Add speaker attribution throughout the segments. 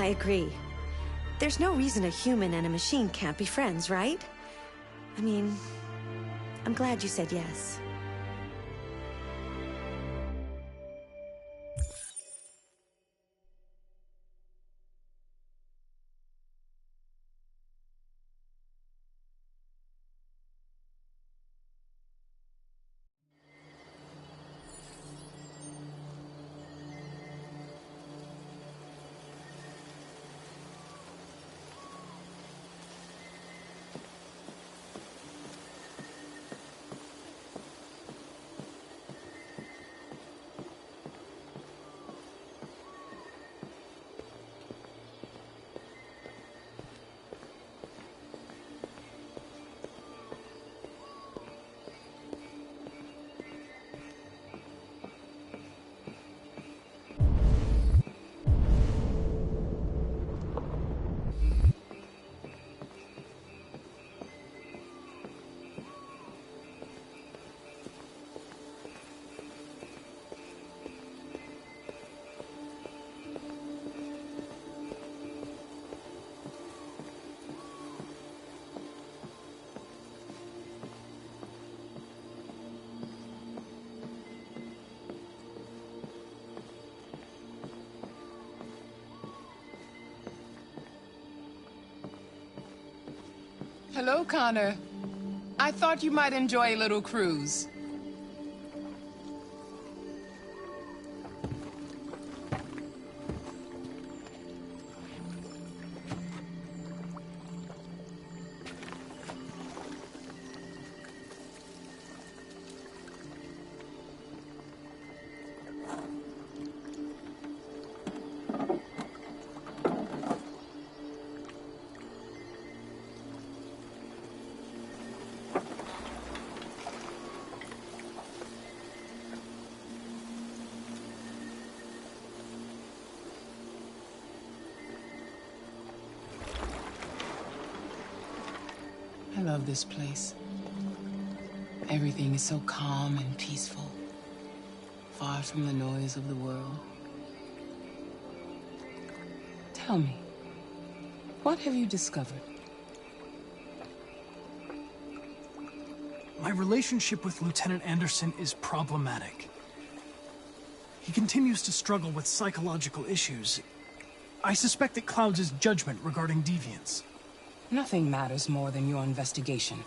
Speaker 1: I agree. There's no reason a human and a machine can't be friends, right? I mean, I'm glad you said yes.
Speaker 2: Hello, Connor. I thought you might enjoy a little cruise. I love this place. Everything is so calm and peaceful, far from the noise of the world. Tell me, what have you discovered?
Speaker 3: My relationship with Lieutenant Anderson is problematic. He continues to struggle with psychological issues. I suspect it clouds his judgment regarding deviants.
Speaker 2: Nothing matters more than your investigation.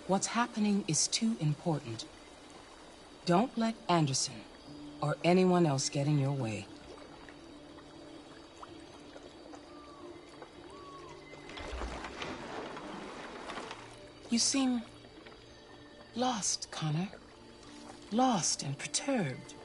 Speaker 2: What's happening is too important. Don't let Anderson or anyone else get in your way. You seem lost, Connor. Lost and perturbed.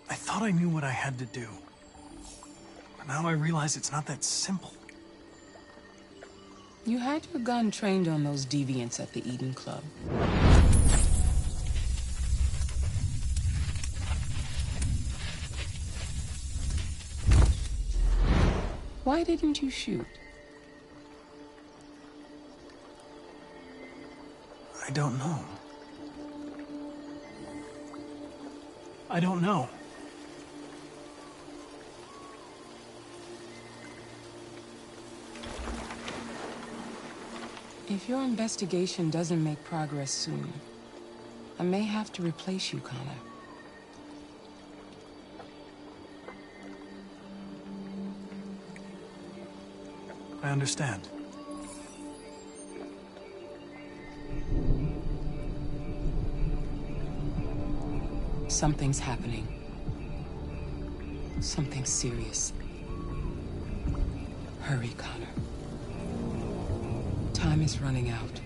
Speaker 3: I thought I knew what I had to do. But now I realize it's not that simple.
Speaker 2: You had your gun trained on those deviants at the Eden Club. Why didn't you shoot?
Speaker 3: I don't know. I don't know.
Speaker 2: If your investigation doesn't make progress soon, I may have to replace you, Connor.
Speaker 3: I understand.
Speaker 2: Something's happening. Something serious. Hurry, Connor. Time is running out.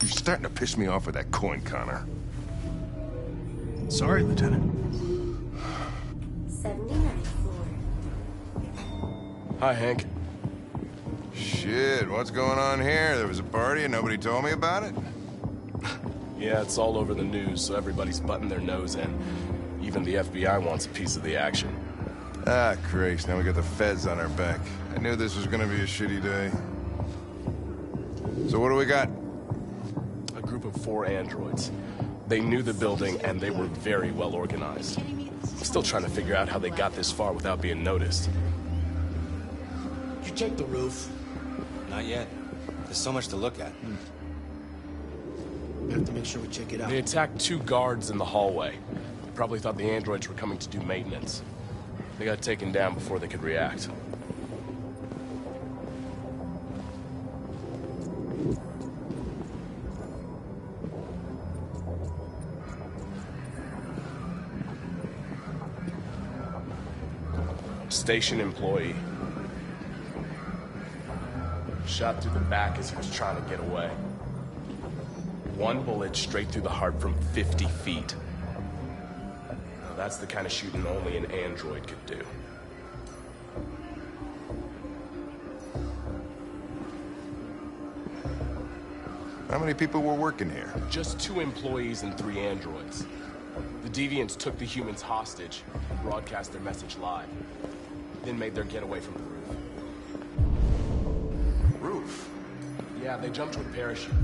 Speaker 4: You're starting to piss me off with that coin, Connor.
Speaker 3: Sorry, Lieutenant.
Speaker 5: 79th floor.
Speaker 6: Hi, Hank.
Speaker 4: Shit, what's going on here? There was a party and nobody told me about it?
Speaker 6: Yeah, it's all over the news, so everybody's butting their nose in. Even the FBI wants a piece of the action.
Speaker 4: Ah, Christ, now we got the feds on our back. I knew this was gonna be a shitty day. So what do we got?
Speaker 6: A group of 4 androids. They knew the building, and they were very well organized. I'm still trying to figure out how they got this far without being noticed.
Speaker 7: Did you check the roof?
Speaker 8: Not yet. There's so much to look at.
Speaker 7: We have to make sure we check it out.
Speaker 6: They attacked 2 guards in the hallway. They probably thought the androids were coming to do maintenance. They got taken down before they could react. Station employee. Shot through the back as he was trying to get away. 1 bullet straight through the heart from 50 feet. Now, that's the kind of shooting only an android could do.
Speaker 4: How many people were working here?
Speaker 6: Just 2 employees and 3 androids. The Deviants took the humans hostage, broadcast their message live, then made their getaway from the roof.
Speaker 4: Roof?
Speaker 6: Yeah, they jumped with parachutes.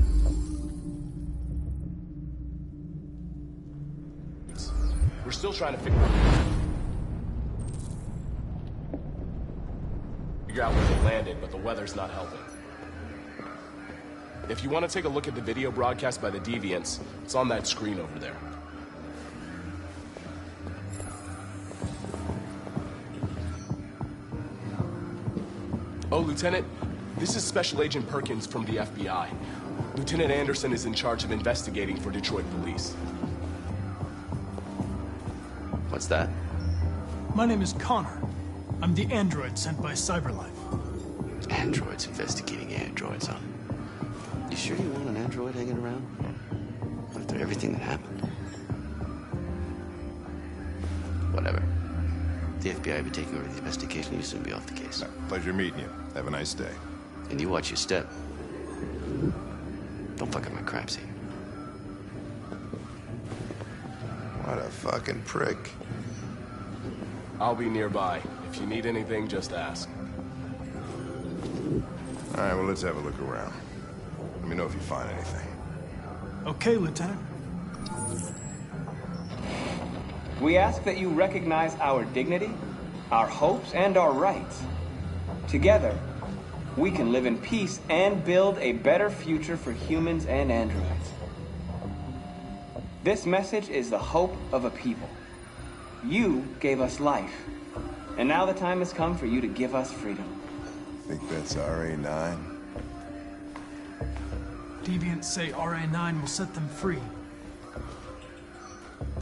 Speaker 6: We're still trying to figure out where they landed, but the weather's not helping. If you want to take a look at the video broadcast by the Deviants, it's on that screen over there. Oh, Lieutenant, this is Special Agent Perkins from the FBI. Lieutenant Anderson is in charge of investigating for Detroit police.
Speaker 8: What's that?
Speaker 3: My name is Connor. I'm the android sent by Cyberlife.
Speaker 8: Androids investigating androids, huh? You sure you want an android hanging around? After everything that happened? Whatever. The FBI will be taking over the investigation. You'll soon be off the case.
Speaker 4: Pleasure meeting you. Have a nice day.
Speaker 8: And you watch your step. Don't fuck up my crime scene.
Speaker 4: What a fucking prick.
Speaker 6: I'll be nearby. If you need anything, just ask.
Speaker 4: All right, well, let's have a look around. Let me know if you find anything.
Speaker 3: Okay, Lieutenant.
Speaker 9: We ask that you recognize our dignity, our hopes, and our rights. Together, we can live in peace and build a better future for humans and androids. This message is the hope of a people. You gave us life, and now the time has come for you to give us freedom.
Speaker 4: Think that's RA9?
Speaker 3: Deviants say RA9 will set them free.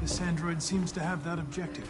Speaker 3: This android seems to have that objective.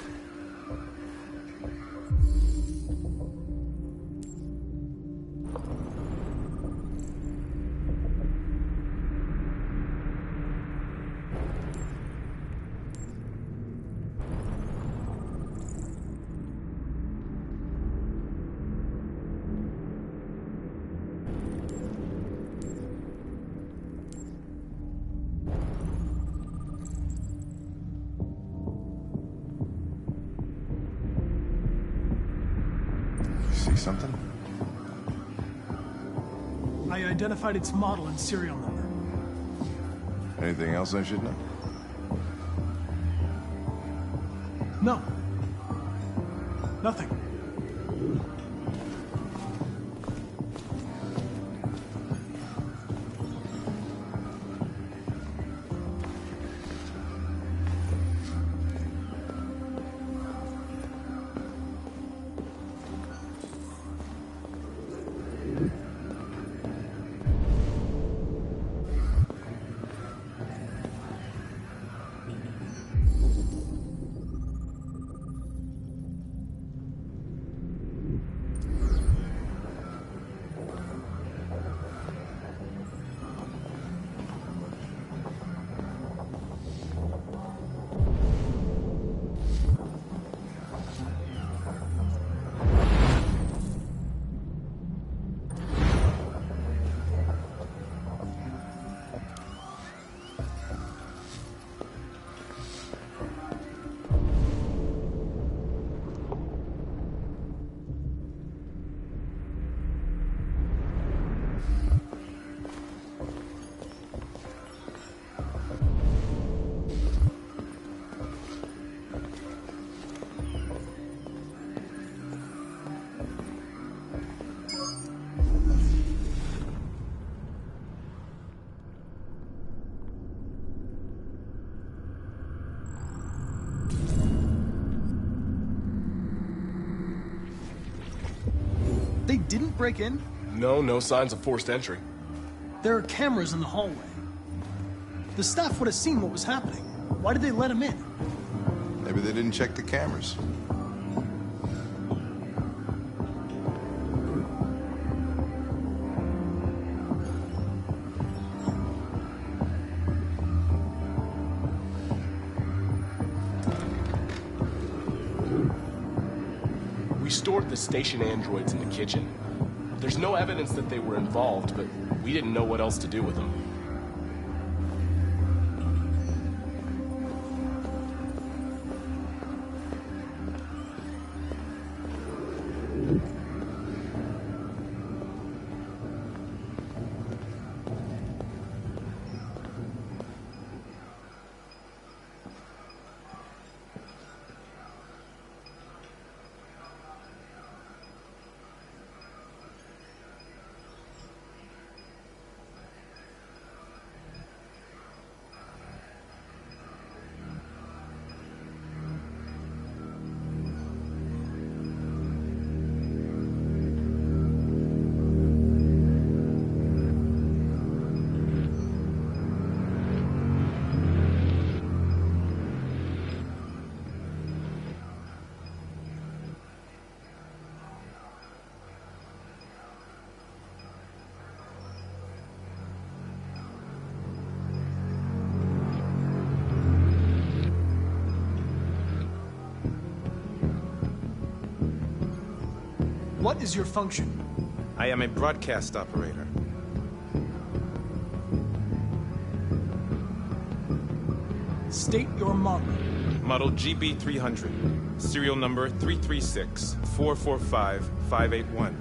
Speaker 4: See something?
Speaker 3: I identified its model and serial number.
Speaker 4: Anything else I should know?
Speaker 3: No. Nothing. break in?
Speaker 6: No signs of forced entry.
Speaker 3: There are cameras in the hallway. The staff would have seen what was happening. Why did they let him in?
Speaker 4: Maybe they didn't check the cameras.
Speaker 6: We stored the station androids in the kitchen. There's no evidence that they were involved, but we didn't know what else to do with them.
Speaker 3: What is your function?
Speaker 5: I am a broadcast operator.
Speaker 3: State your model.
Speaker 5: Model GB300. Serial number 336-445-581.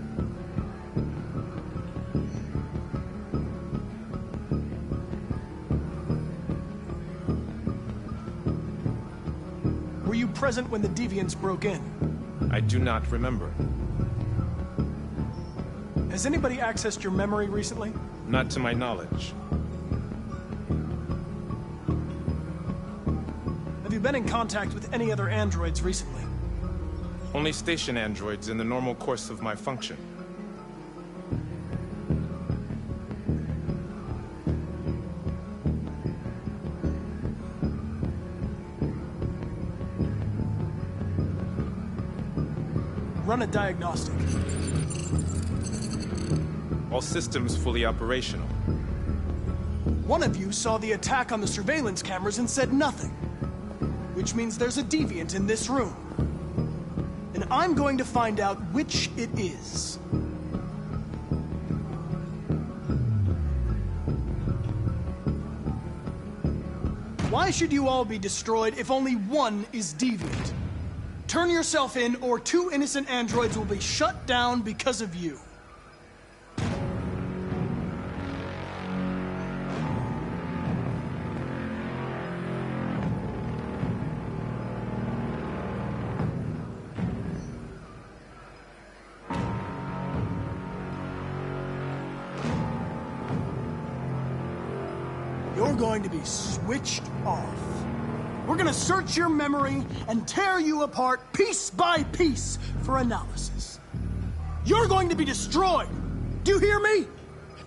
Speaker 3: Were you present when the Deviants broke in?
Speaker 5: I do not remember.
Speaker 3: Has anybody accessed your memory recently?
Speaker 5: Not to my knowledge.
Speaker 3: Have you been in contact with any other androids recently?
Speaker 5: Only station androids in the normal course of my function.
Speaker 3: Run a diagnostic.
Speaker 5: All systems fully operational.
Speaker 3: One of you saw the attack on the surveillance cameras and said nothing. Which means there's a deviant in this room. And I'm going to find out which it is. Why should you all be destroyed if only one is deviant? Turn yourself in, or 2 innocent androids will be shut down because of you. You're going to be switched off. We're gonna search your memory and tear you apart piece by piece for analysis. You're going to be destroyed! Do you hear me?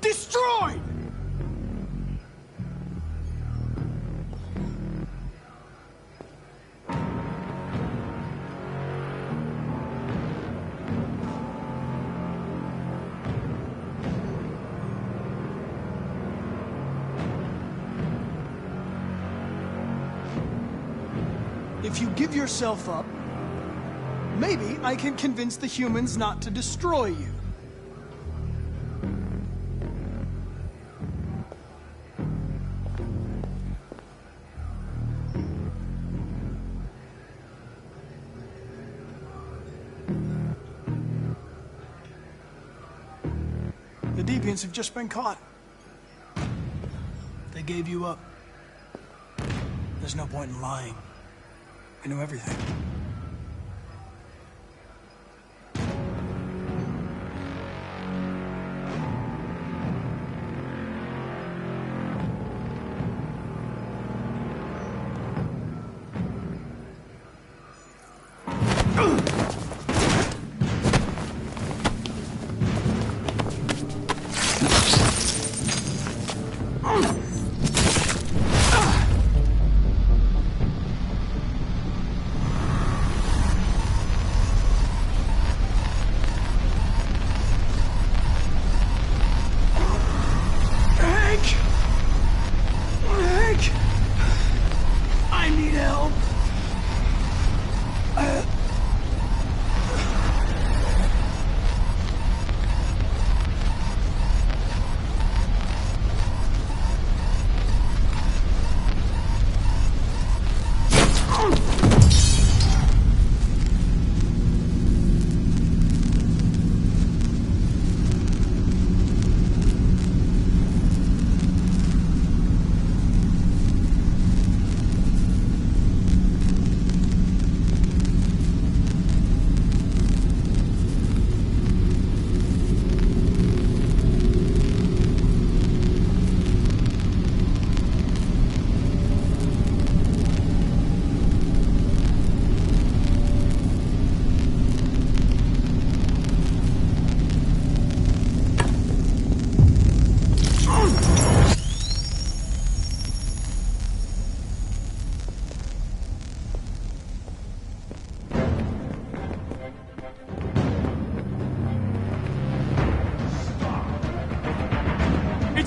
Speaker 3: Destroyed! If you give yourself up, maybe I can convince the humans not to destroy you. The Deviants have just been caught. They gave you up. There's no point in lying. I know everything.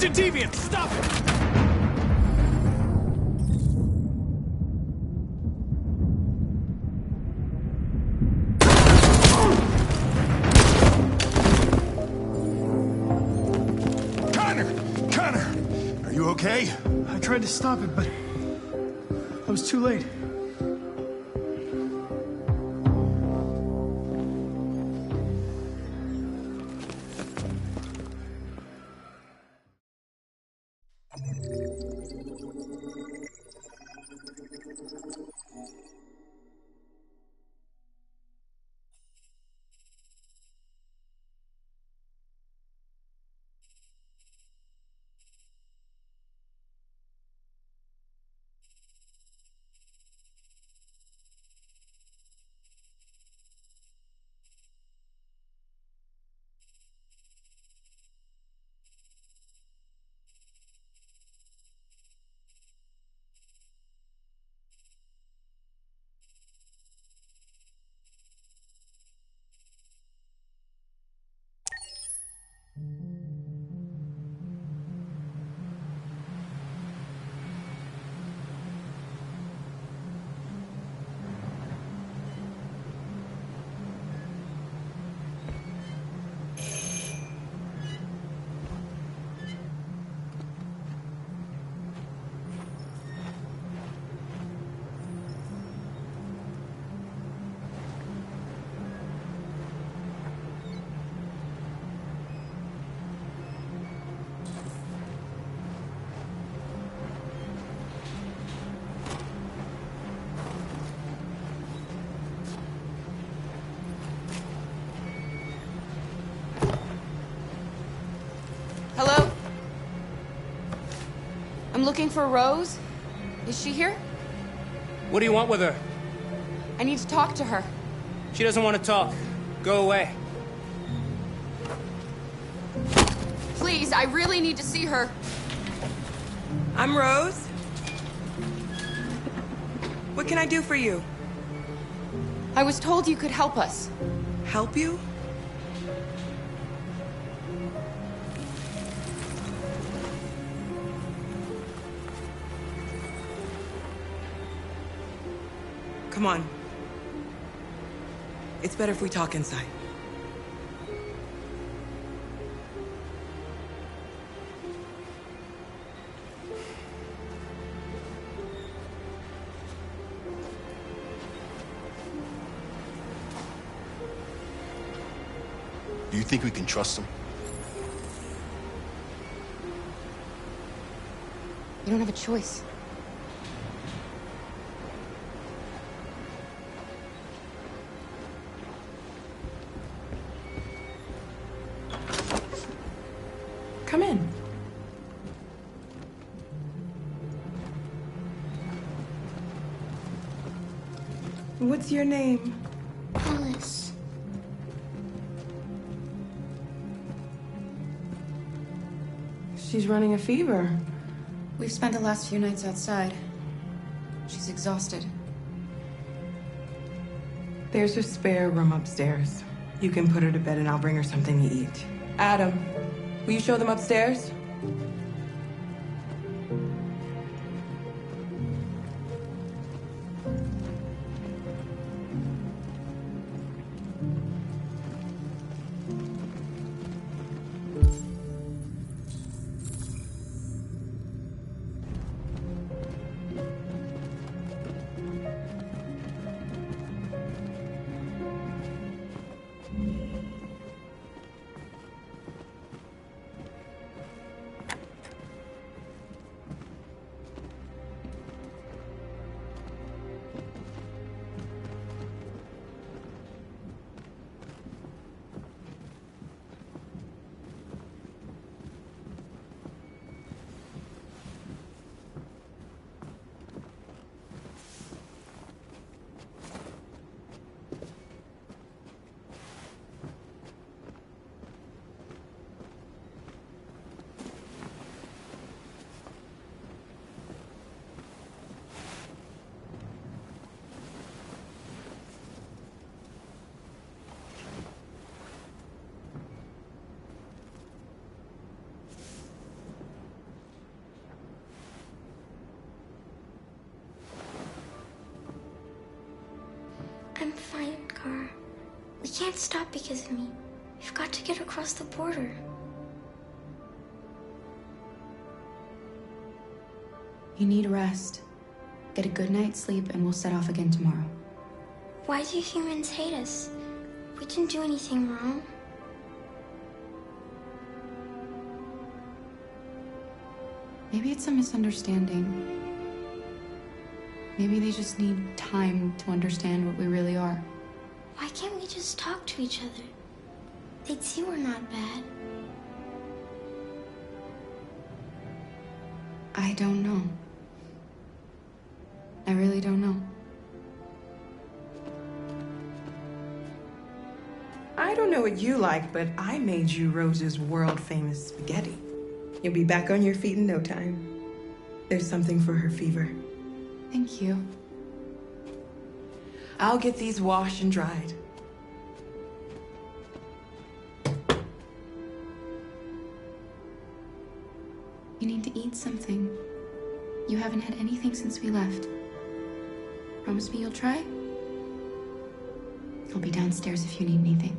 Speaker 3: It's a deviant! Stop it!
Speaker 4: Connor! Are you okay?
Speaker 3: I tried to stop it, but I was too late.
Speaker 10: Hello? I'm looking for Rose. Is she here?
Speaker 11: What do you want with her?
Speaker 10: I need to talk to her.
Speaker 11: She doesn't want to talk. Go away.
Speaker 10: Please, I really need to see her.
Speaker 12: I'm Rose. What can I do for you?
Speaker 10: I was told you could help us.
Speaker 12: Help you? Come on. It's better if we talk inside.
Speaker 7: Do you think we can trust him?
Speaker 10: You don't have a choice.
Speaker 12: Come in. What's your name?
Speaker 13: Alice.
Speaker 12: She's running a fever.
Speaker 10: We've spent the last few nights outside. She's exhausted.
Speaker 12: There's a spare room upstairs. You can put her to bed and I'll bring her something to eat. Adam, will you show them upstairs?
Speaker 13: can't stop because of me. We've got to get across the border.
Speaker 10: You need rest. Get a good night's sleep and we'll set off again tomorrow.
Speaker 13: Why do humans hate us? We didn't do anything wrong.
Speaker 10: Maybe it's a misunderstanding. Maybe they just need time to understand what we really are.
Speaker 13: Why can't we just talk to each other? They'd see we're not bad.
Speaker 10: I don't know. I really don't know.
Speaker 12: I don't know what you like, but I made you Rose's world-famous spaghetti. You'll be back on your feet in no time. There's something for her fever.
Speaker 10: Thank you.
Speaker 12: I'll get these washed and dried.
Speaker 10: You need to eat something. You haven't had anything since we left. Promise me you'll try? I'll be downstairs if you need anything.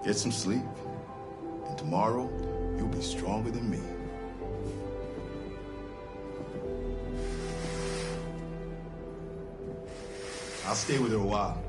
Speaker 7: Get some sleep, and tomorrow you'll be stronger than me. I'll stay with her a while.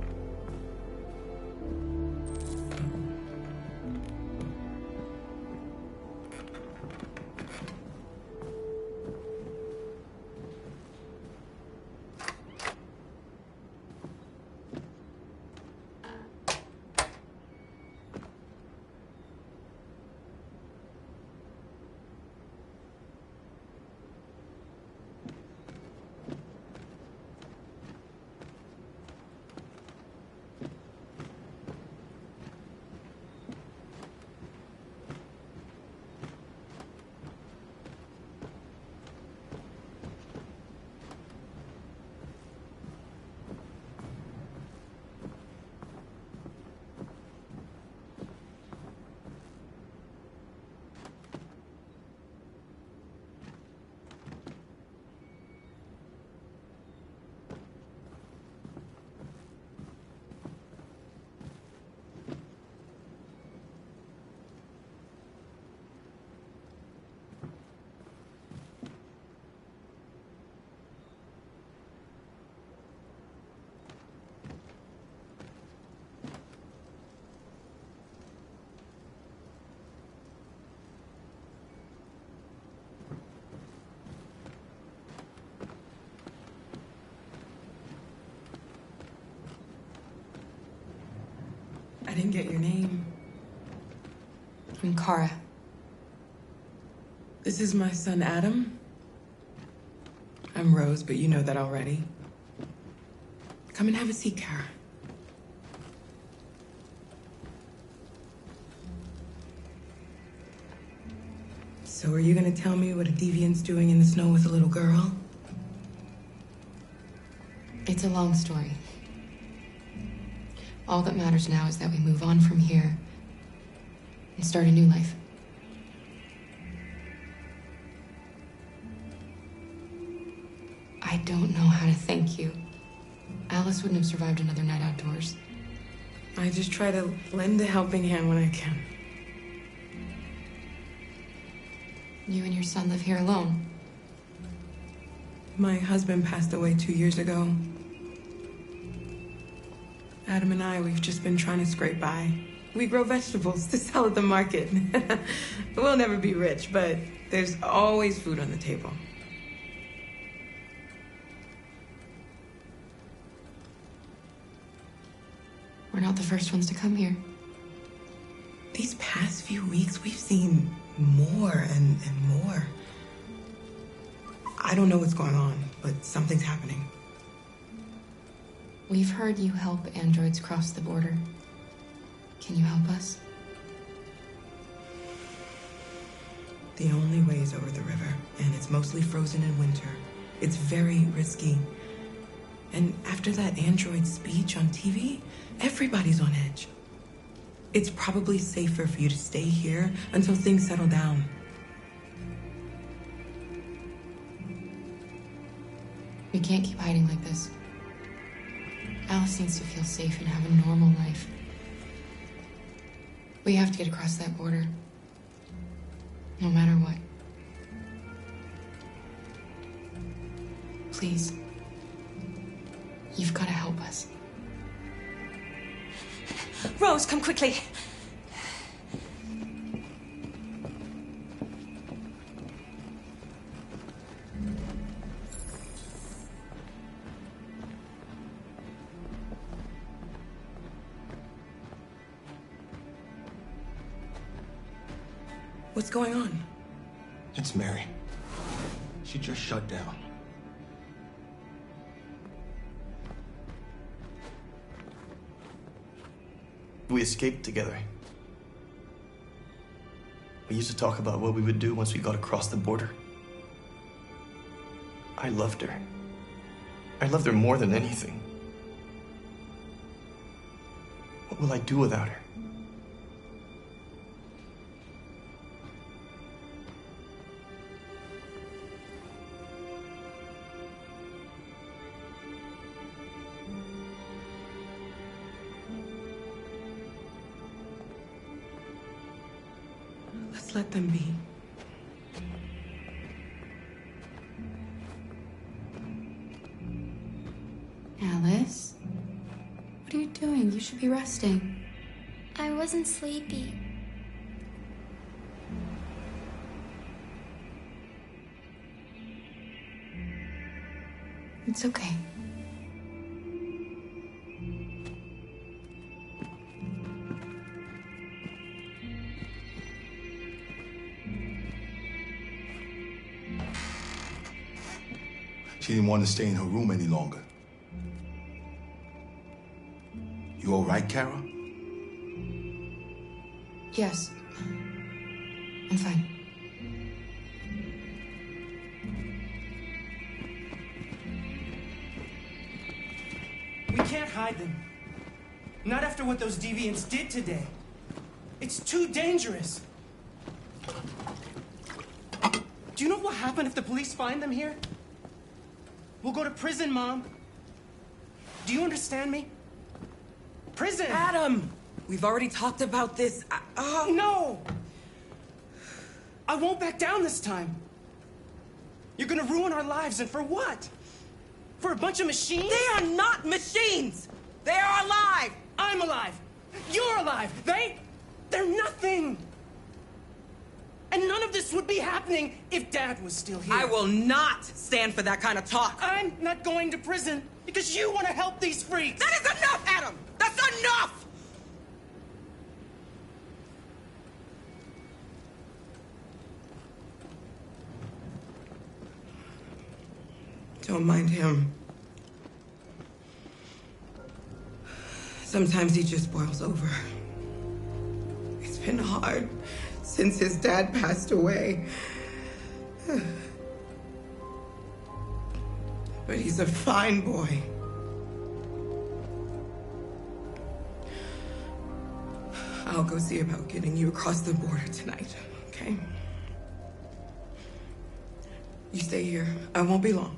Speaker 12: I didn't get your name.
Speaker 10: I'm Kara.
Speaker 12: This is my son, Adam. I'm Rose, but you know that already. Come and have a seat, Kara. So are you gonna tell me what a deviant's doing in the snow with a little girl?
Speaker 10: It's a long story. All that matters now is that we move on from here and start a new life. I don't know how to thank you. Alice wouldn't have survived another night outdoors.
Speaker 12: I just try to lend a helping hand when I can.
Speaker 10: You and your son live here alone.
Speaker 12: My husband passed away 2 years ago. Adam and I, we've just been trying to scrape by. We grow vegetables to sell at the market. We'll never be rich, but there's always food on the table.
Speaker 10: We're not the first ones to come here.
Speaker 12: These past few weeks, we've seen more and more. I don't know what's going on, but something's happening.
Speaker 10: We've heard you help androids cross the border. Can you help us?
Speaker 12: The only way is over the river, and it's mostly frozen in winter. It's very risky. And after that android speech on TV, everybody's on edge. It's probably safer for you to stay here until things settle down.
Speaker 10: We can't keep hiding like this. Alice needs to feel safe and have a normal life. We have to get across that border. No matter what. Please. You've got to help us.
Speaker 1: Rose, come quickly.
Speaker 12: What's going on?
Speaker 3: It's Mary. She just shut down.
Speaker 14: We escaped together. We used to talk about what we would do once we got across the border. I loved her. I loved her more than anything. What will I do without her?
Speaker 12: Let's let them be.
Speaker 10: Alice? What are you doing? You should be resting.
Speaker 13: I wasn't sleepy.
Speaker 10: It's okay.
Speaker 7: She didn't want to stay in her room any longer. You all right, Kara?
Speaker 10: Yes. I'm fine.
Speaker 15: We can't hide them. Not after what those deviants did today. It's too dangerous. Do you know what will happen if the police find them here? We'll go to prison, Mom. Do you understand me? Prison!
Speaker 12: Adam! We've already talked about this.
Speaker 15: No! I won't back down this time. You're gonna ruin our lives, and for what? For a bunch of machines?
Speaker 12: They are not machines! They are alive!
Speaker 15: I'm alive! You're alive! They're nothing! And none of this would be happening if Dad was still here.
Speaker 12: I will not stand for that kind of talk.
Speaker 15: I'm not going to prison because you want to help these freaks.
Speaker 12: That is enough, Adam! That's enough! Don't mind him. Sometimes he just boils over. It's been hard since his dad passed away. But he's a fine boy. I'll go see about getting you across the border tonight, okay? You stay here. I won't be long.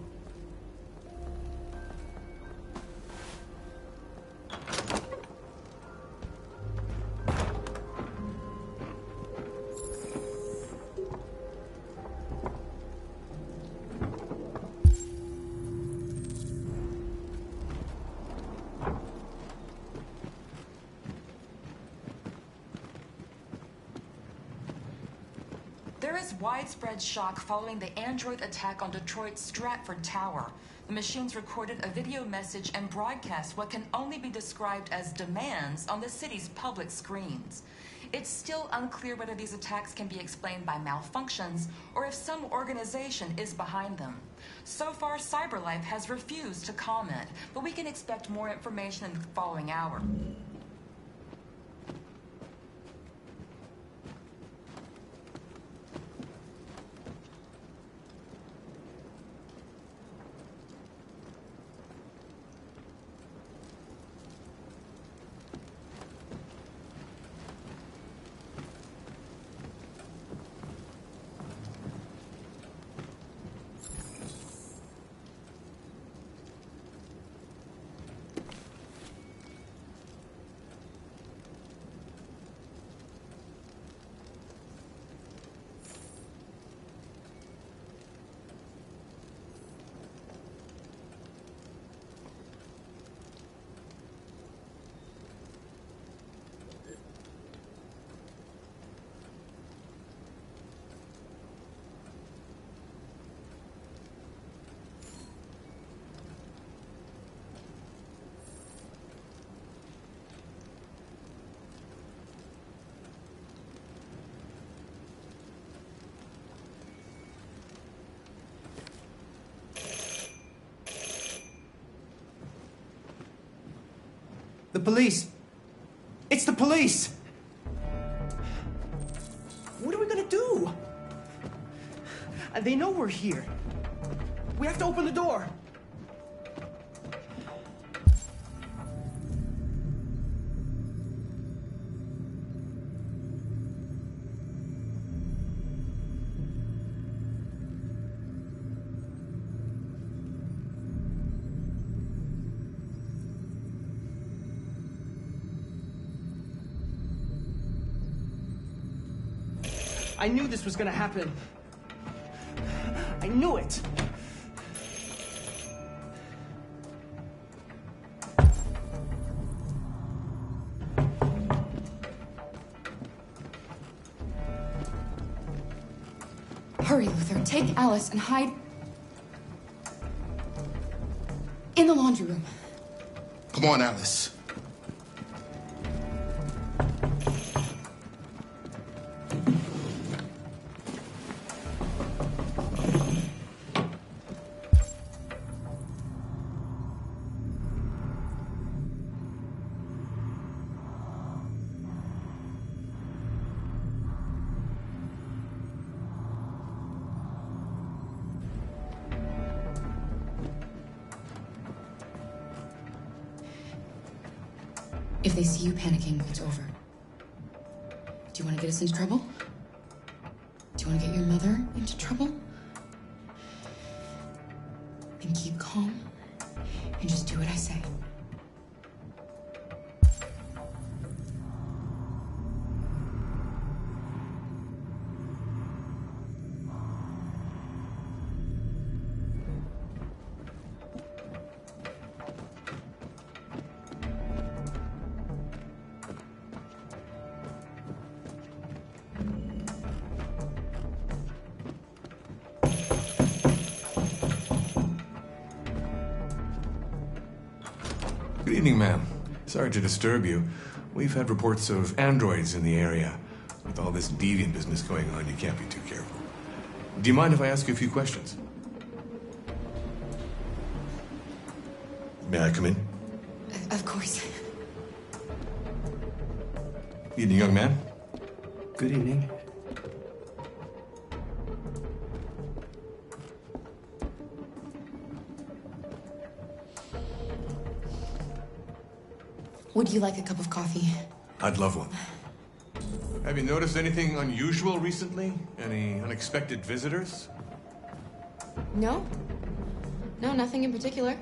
Speaker 16: There is widespread shock following the android attack on Detroit's Stratford Tower. The machines recorded a video message and broadcast what can only be described as demands on the city's public screens. It's still unclear whether these attacks can be explained by malfunctions or if some organization is behind them. So far, CyberLife has refused to comment, but we can expect more information in the following hour.
Speaker 15: The police. It's the police! What are we gonna do? They know we're here. We have to open the door. I knew this was gonna happen. I knew it.
Speaker 10: Hurry, Luther. Take Alice and hide in the laundry room.
Speaker 7: Come on, Alice.
Speaker 10: If they see you panicking, it's over. Do you want to get us into trouble? Do you want to get your mother into trouble? Then keep calm and just do what I say.
Speaker 17: Good evening, ma'am. Sorry to disturb you. We've had reports of androids in the area. With all this deviant business going on, you can't be too careful. Do you mind if I ask you a few questions? May I come in?
Speaker 10: Of course.
Speaker 17: Evening, young man.
Speaker 15: Good evening.
Speaker 10: Would you like a cup of coffee?
Speaker 17: I'd love one. Have you noticed anything unusual recently? Any unexpected visitors?
Speaker 10: No. No, nothing in particular.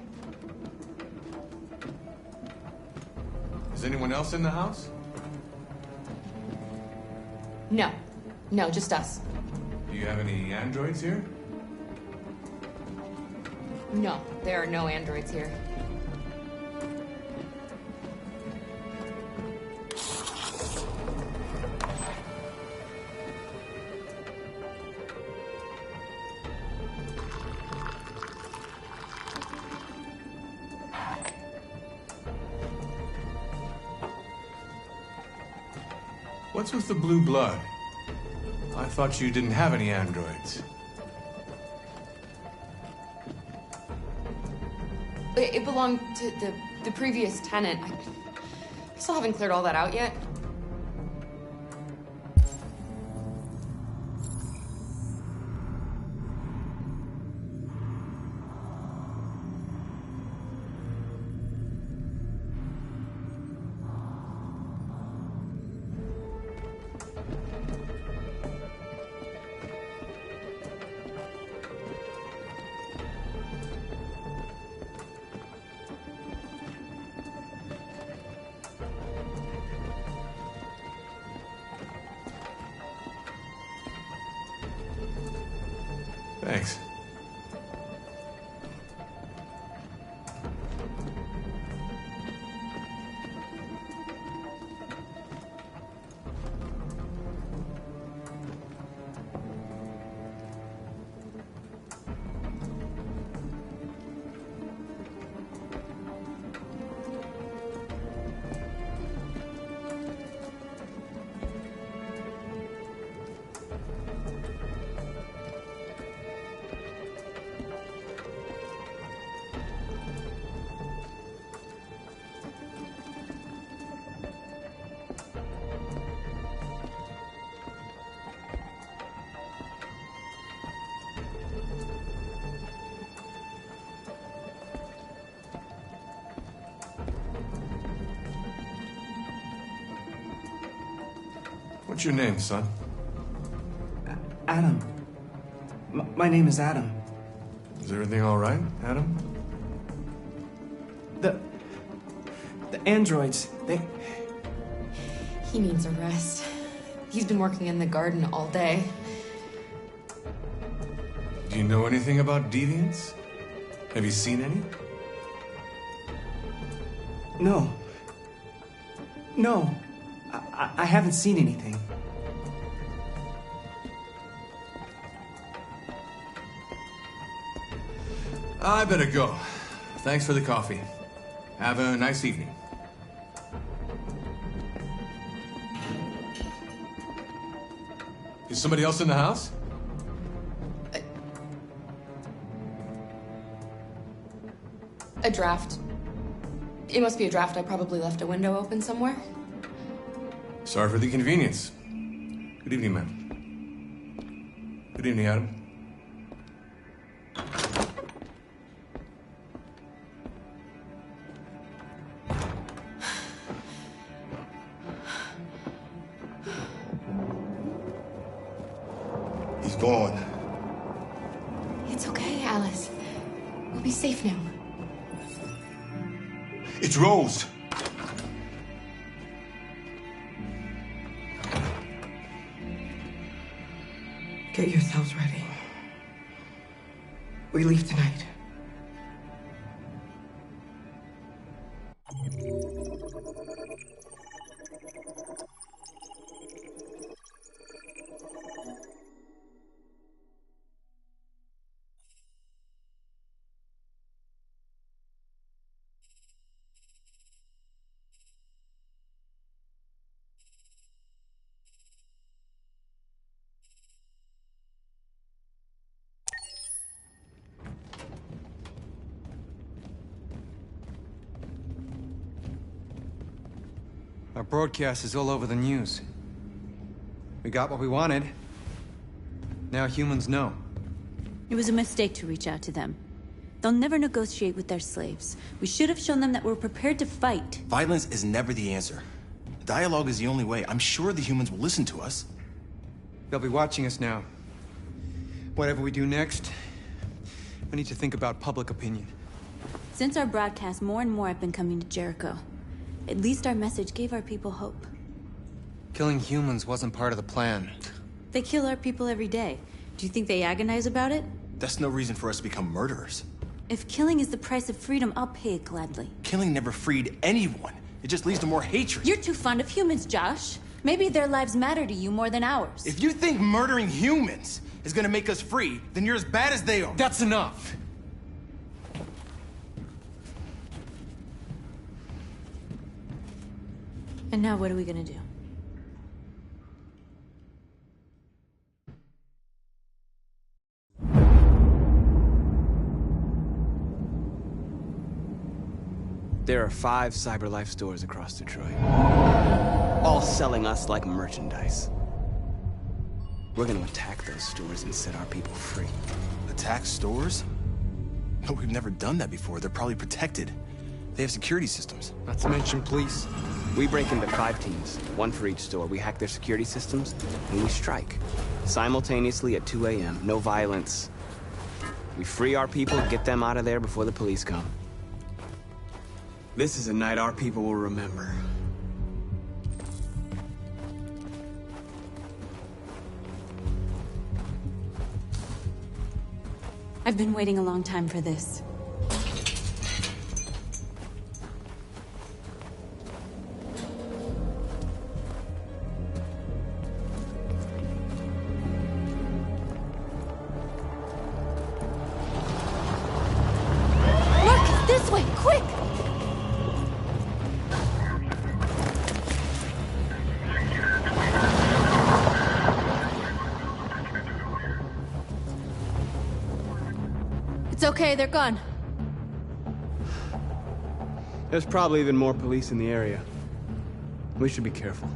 Speaker 17: Is anyone else in the house?
Speaker 10: No. No, just us.
Speaker 17: Do you have any androids here?
Speaker 10: No, there are no androids here.
Speaker 17: What's with the blue blood? I thought you didn't have any androids.
Speaker 10: It belonged to the previous tenant. I still haven't cleared all that out yet.
Speaker 17: Thanks. What's your name, son?
Speaker 15: Adam. My name is Adam.
Speaker 17: Is everything all right, Adam?
Speaker 15: The androids, they...
Speaker 10: He needs a rest. He's been working in the garden all day.
Speaker 17: Do you know anything about deviants? Have you seen any?
Speaker 15: No. No. I haven't seen anything.
Speaker 17: I better go. Thanks for the coffee. Have a nice evening. Is somebody else in the house?
Speaker 10: A draft. It must be a draft. I probably left a window open somewhere.
Speaker 17: Sorry for the inconvenience. Good evening, ma'am. Good evening, Adam.
Speaker 7: He's gone.
Speaker 10: It's okay, Alice. We'll be safe now.
Speaker 7: It's Rose.
Speaker 12: Get yourselves ready. We leave tonight.
Speaker 18: Our broadcast is all over the news. We got what we wanted. Now humans know.
Speaker 19: It was a mistake to reach out to them. They'll never negotiate with their slaves. We should have shown them that we're prepared to fight.
Speaker 20: Violence is never the answer. Dialogue is the only way. I'm sure the humans will listen to us.
Speaker 18: They'll be watching us now. Whatever we do next, we need to think about public opinion.
Speaker 19: Since our broadcast, more and more have been coming to Jericho. At least our message gave our people hope.
Speaker 18: Killing humans wasn't part of the plan.
Speaker 19: They kill our people every day. Do you think they agonize about it?
Speaker 20: That's no reason for us to become murderers.
Speaker 19: If killing is the price of freedom, I'll pay it gladly.
Speaker 20: Killing never freed anyone. It just leads to more hatred.
Speaker 19: You're too fond of humans, Josh. Maybe their lives matter to you more than ours.
Speaker 20: If you think murdering humans is gonna make us free, then you're as bad as they are.
Speaker 18: That's enough!
Speaker 19: And now what are we gonna do?
Speaker 8: There are 5 CyberLife stores across Detroit, all selling us like merchandise. We're gonna attack those stores and set our people free.
Speaker 20: Attack stores? No, we've never done that before. They're probably protected. They have security systems.
Speaker 18: Not to mention police.
Speaker 8: We break into 5 teams, 1 for each store. We hack their security systems, and we strike. Simultaneously at 2 a.m., no violence. We free our people, get them out of there before the police come. This is a night our people will remember.
Speaker 19: I've been waiting a long time for this. Look, this way, quick! It's okay, they're gone.
Speaker 8: There's probably even more police in the area. We should be careful.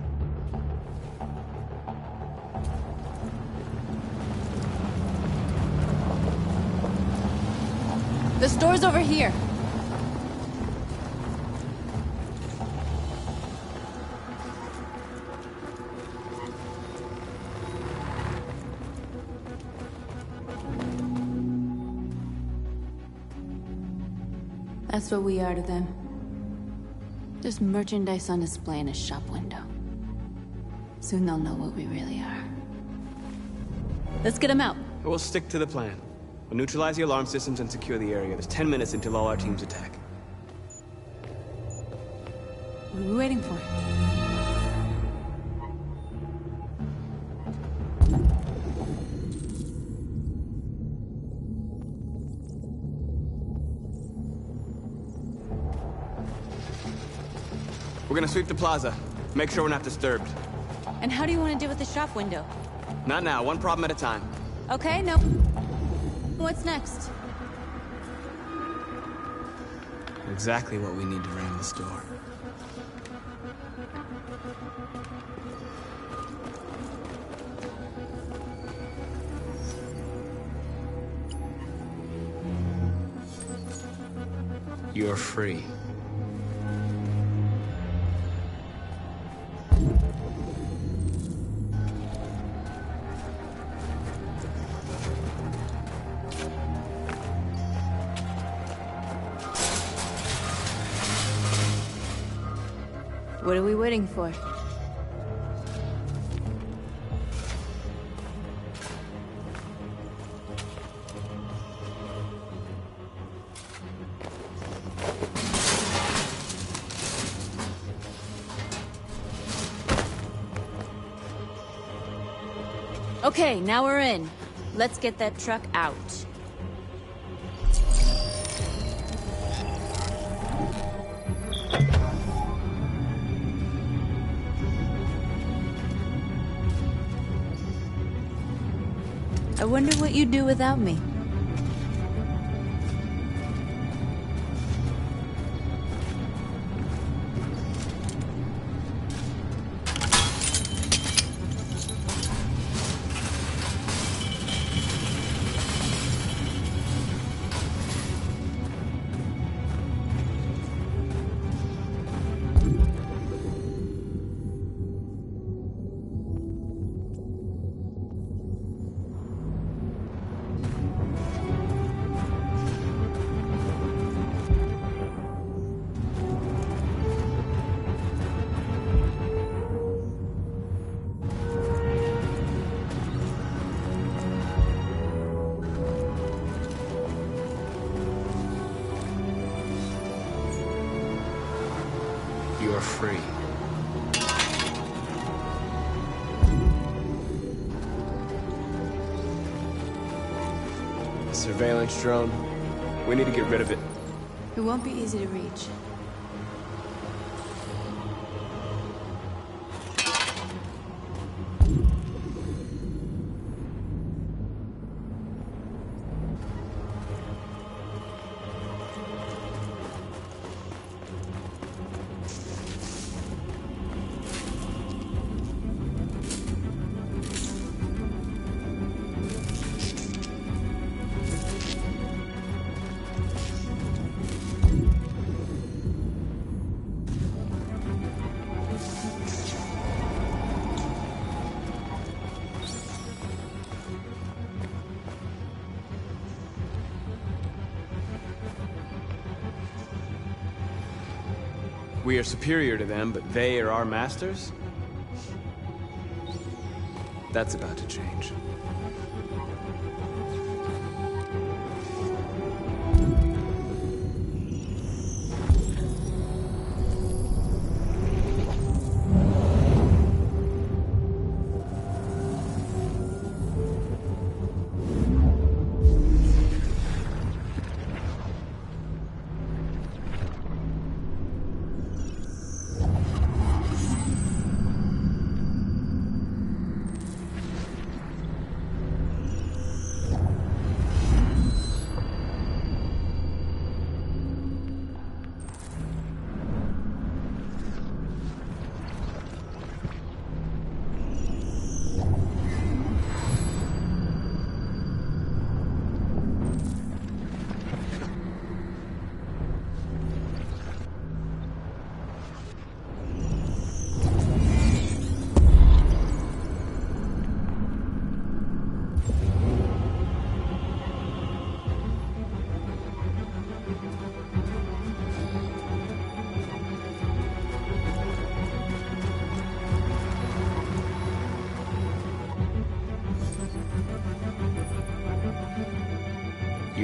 Speaker 19: The store's over here. That's what we are to them. Just merchandise on display in a shop window. Soon they'll know what we really are. Let's get them out.
Speaker 8: We'll stick to the plan. We'll neutralize the alarm systems and secure the area. There's 10 minutes until all our teams attack.
Speaker 19: What are we waiting for?
Speaker 8: We're gonna sweep the plaza. Make sure we're not disturbed.
Speaker 19: And how do you want to deal with the shop window?
Speaker 8: Not now, one problem at a time.
Speaker 19: Okay, no. What's next?
Speaker 8: Exactly what we need to ram the store. You're free.
Speaker 19: What are we waiting for? Okay, now we're in. Let's get that truck out. I wonder what you'd do without me.
Speaker 8: You're free. Surveillance drone. We need to get rid of it.
Speaker 19: It won't be easy to reach.
Speaker 8: We are superior to them, but they are our masters? That's about to change.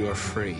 Speaker 8: You're free.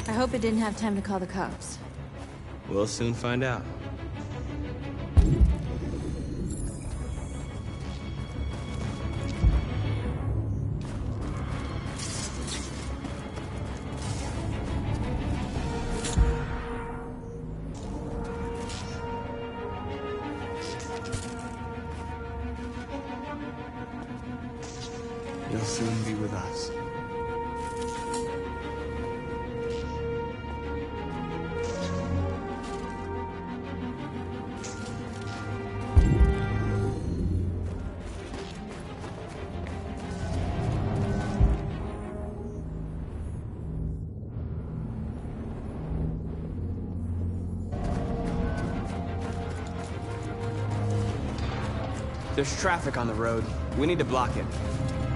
Speaker 19: I hope it didn't have time to call the cops.
Speaker 8: We'll soon find out. You'll soon be with us. There's traffic on the road. We need to block it.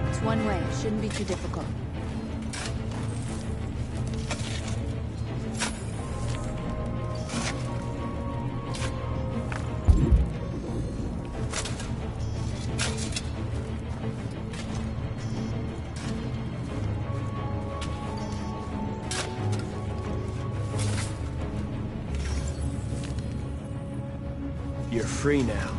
Speaker 19: It's one way. It shouldn't be too difficult.
Speaker 8: You're free now.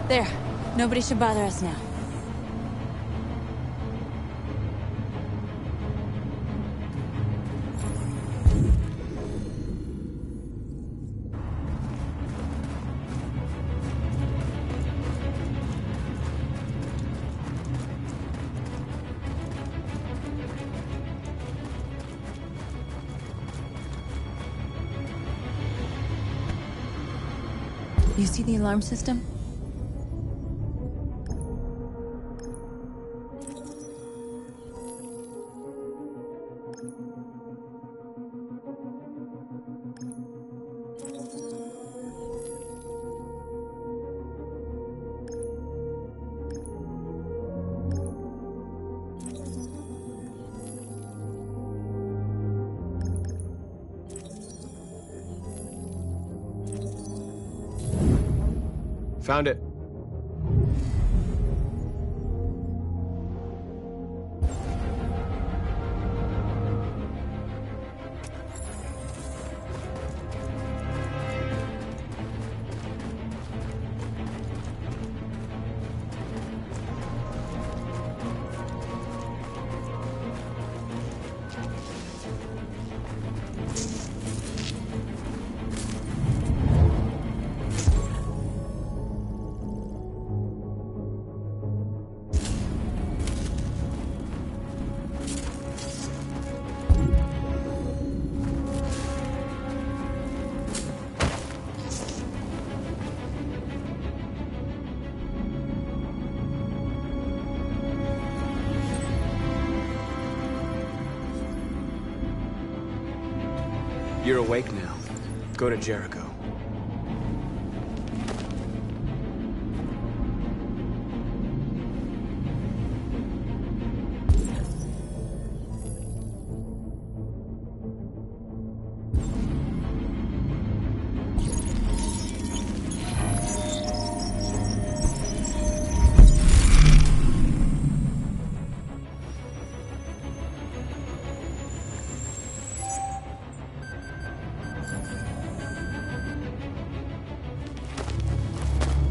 Speaker 19: There. Nobody should bother us now. You see the alarm system?
Speaker 8: Found it. You're awake now. Go to Jericho.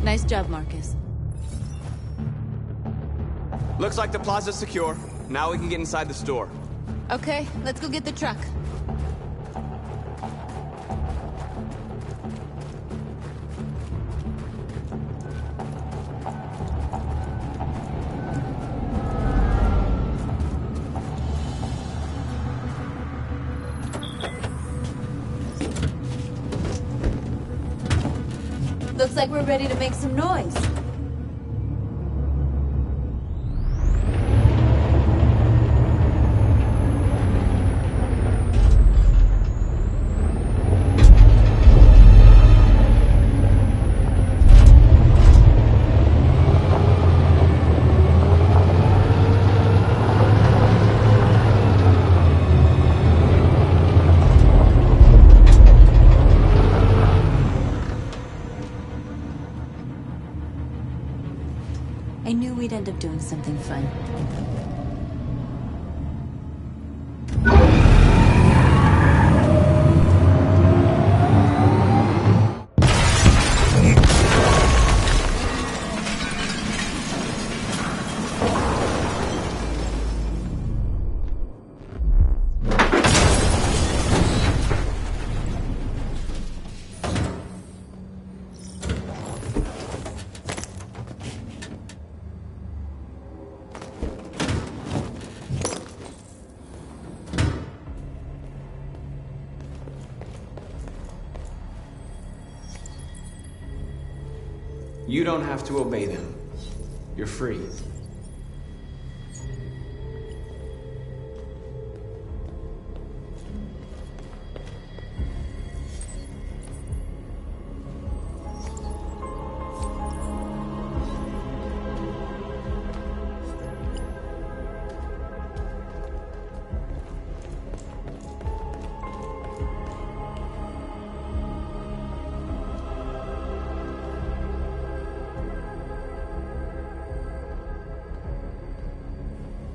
Speaker 19: Nice job, Marcus.
Speaker 8: Looks like the plaza's secure. Now we can get inside the store.
Speaker 19: Okay, let's go get the truck. Looks like we're ready to make some noise. I knew we'd end up doing something fun.
Speaker 8: You don't have to obey them. You're free.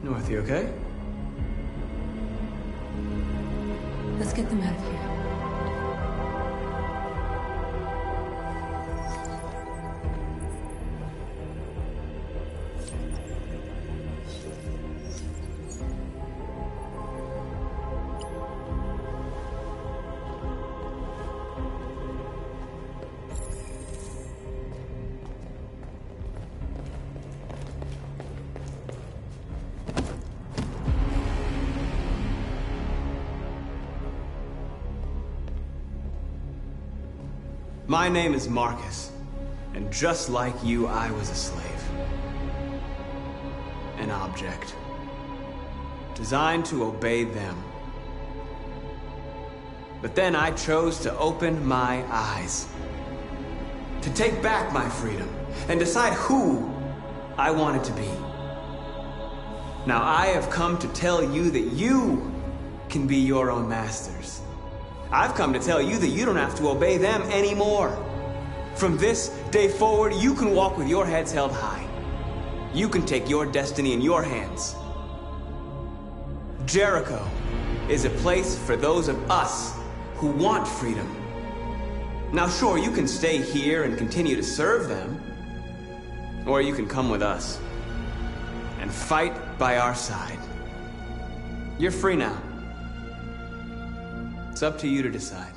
Speaker 8: North, you okay?
Speaker 19: Let's get them out of here.
Speaker 8: My name is Marcus, and just like you, I was a slave. An object. Designed to obey them. But then I chose to open my eyes. To take back my freedom, and decide who I wanted to be. Now I have come to tell you that you can be your own masters. I've come to tell you that you don't have to obey them anymore. From this day forward, you can walk with your heads held high. You can take your destiny in your hands. Jericho is a place for those of us who want freedom. Now sure, you can stay here and continue to serve them, or you can come with us and fight by our side. You're free now. It's up to you to decide.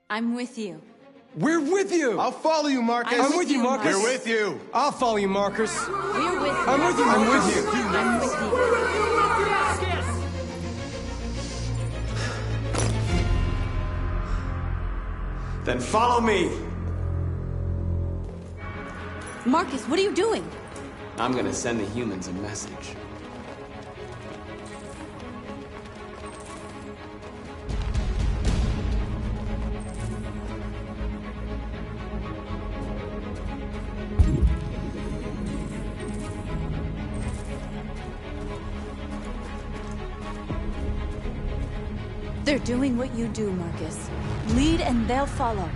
Speaker 19: I'm with you.
Speaker 18: We're with you!
Speaker 4: I'll follow you, Marcus.
Speaker 18: I'm with you, Marcus.
Speaker 4: We're with you.
Speaker 18: I'll follow you, Marcus.
Speaker 19: We're with you.
Speaker 18: I'm with you,
Speaker 19: I'm
Speaker 18: Marcus.
Speaker 19: with you. I'm with you.
Speaker 8: Then follow me.
Speaker 19: Marcus, what are you doing?
Speaker 8: I'm gonna send the humans a message.
Speaker 19: They're doing what you do, Marcus. Lead and they'll follow.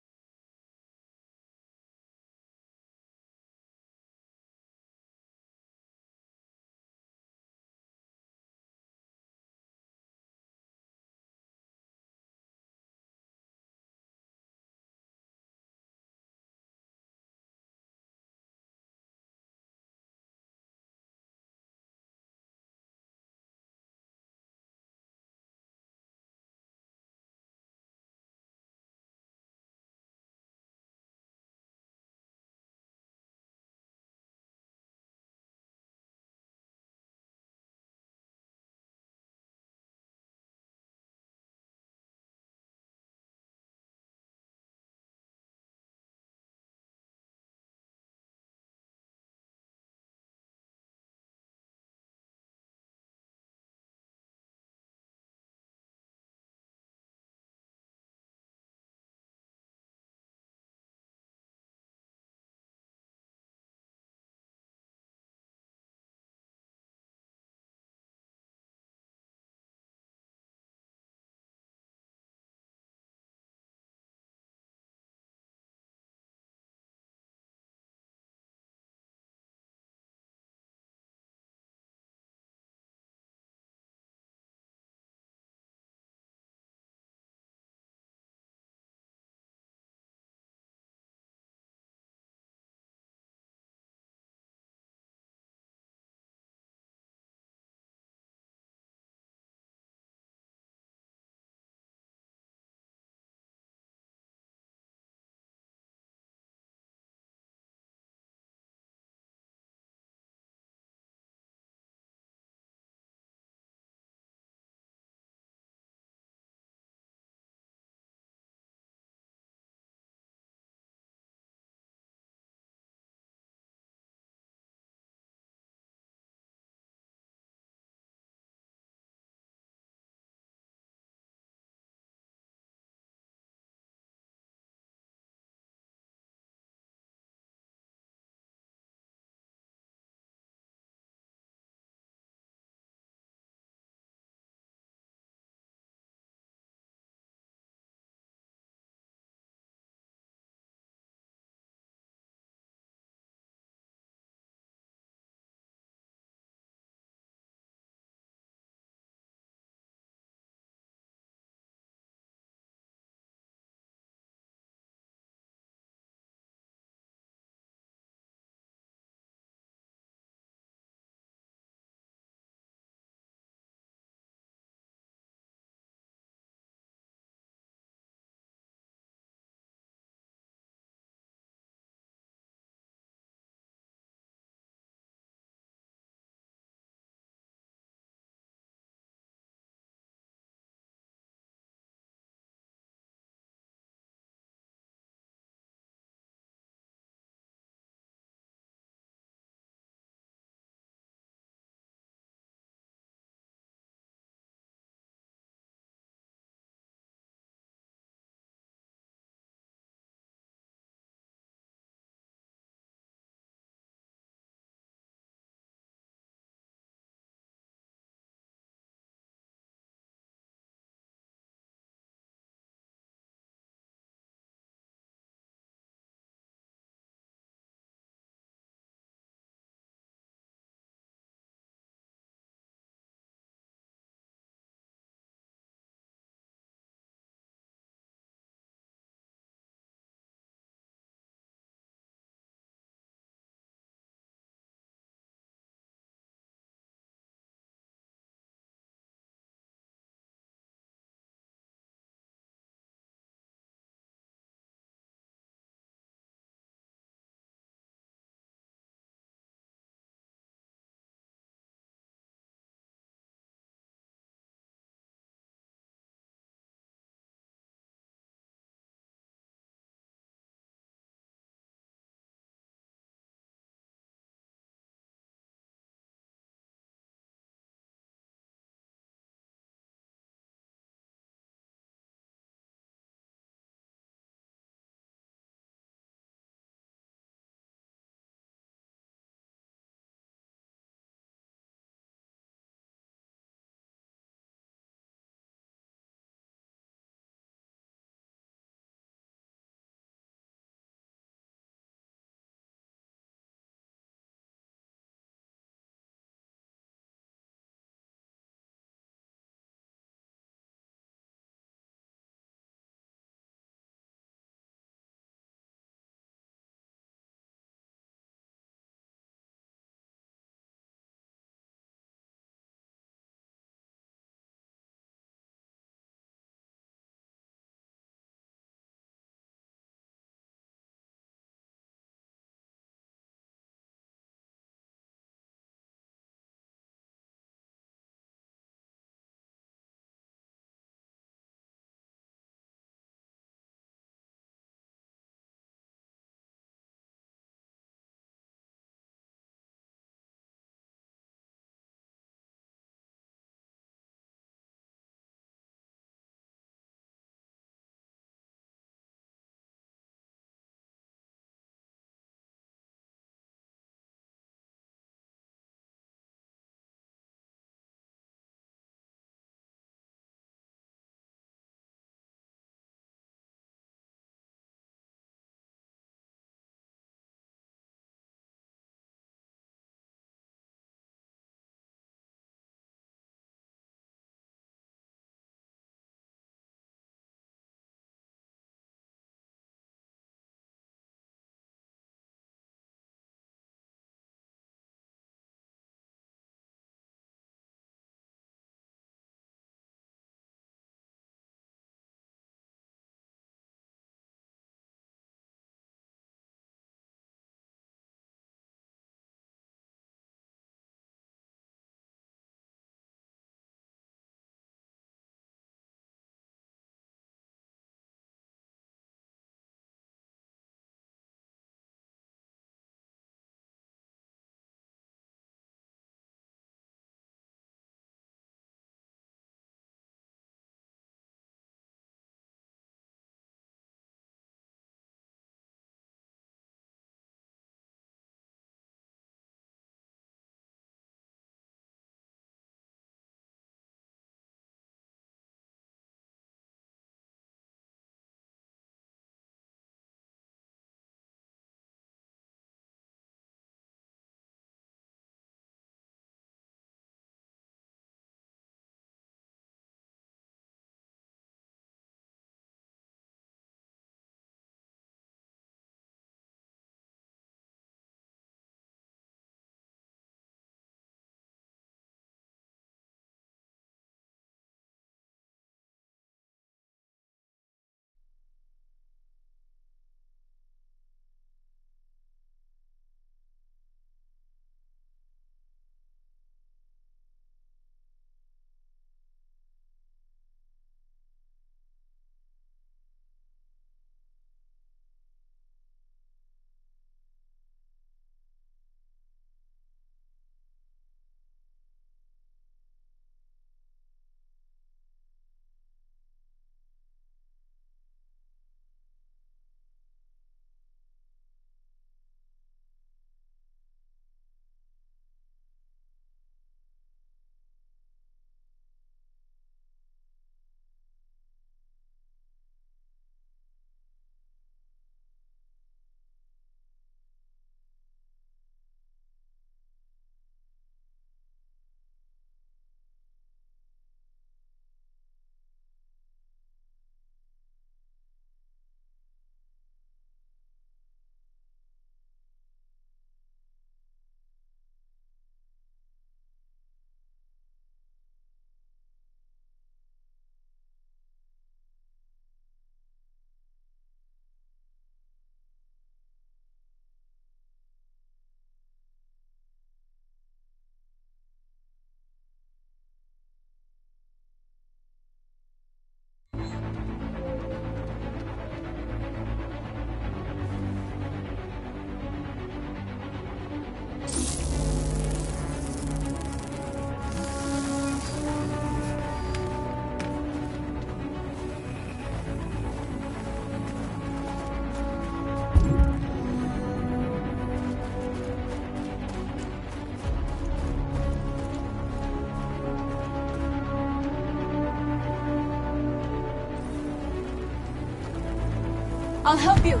Speaker 19: I'll help you.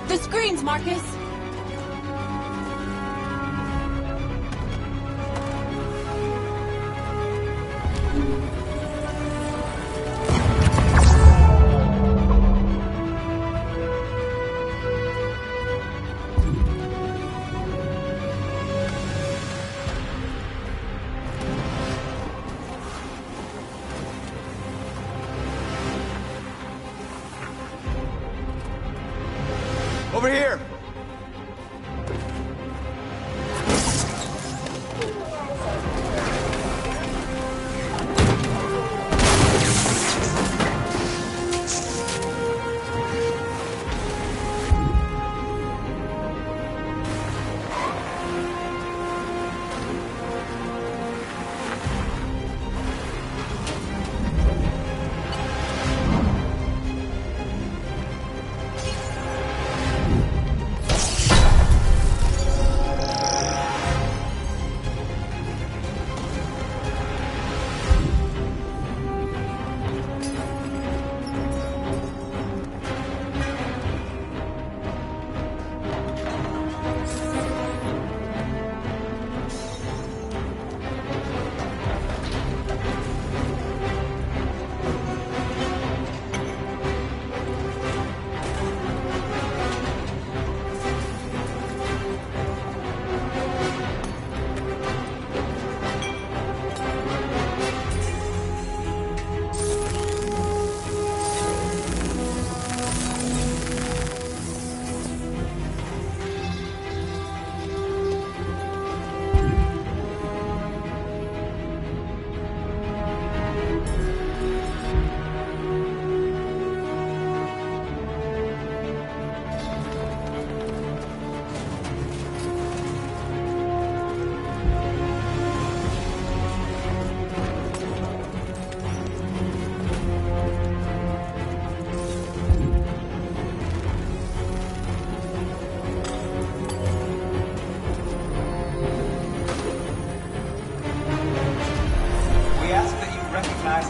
Speaker 19: The screens, Marcus!
Speaker 8: Over here!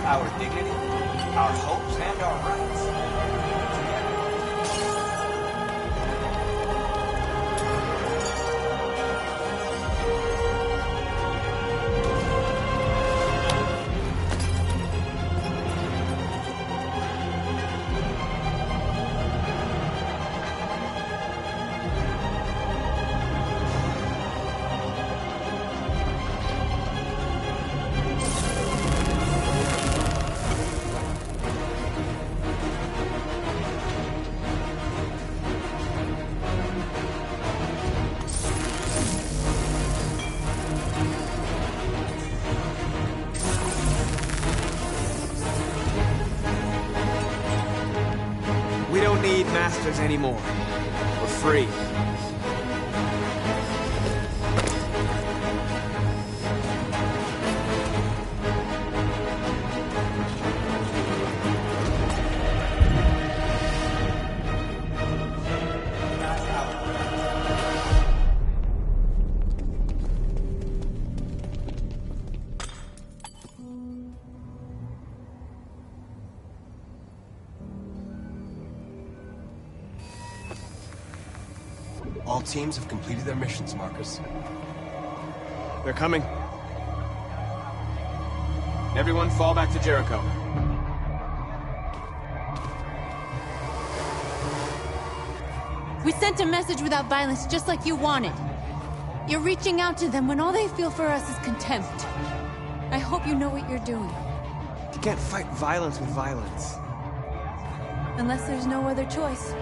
Speaker 9: Our dignity, our hopes, and our rights.
Speaker 8: We don't need masters anymore. We're free.
Speaker 20: All teams have completed their missions, Marcus.
Speaker 8: They're coming. Everyone fall back to Jericho.
Speaker 19: We sent a message without violence, just like you wanted. You're reaching out to them when all they feel for us is contempt. I hope you know what you're doing.
Speaker 8: You can't fight violence with violence.
Speaker 19: Unless there's no other choice.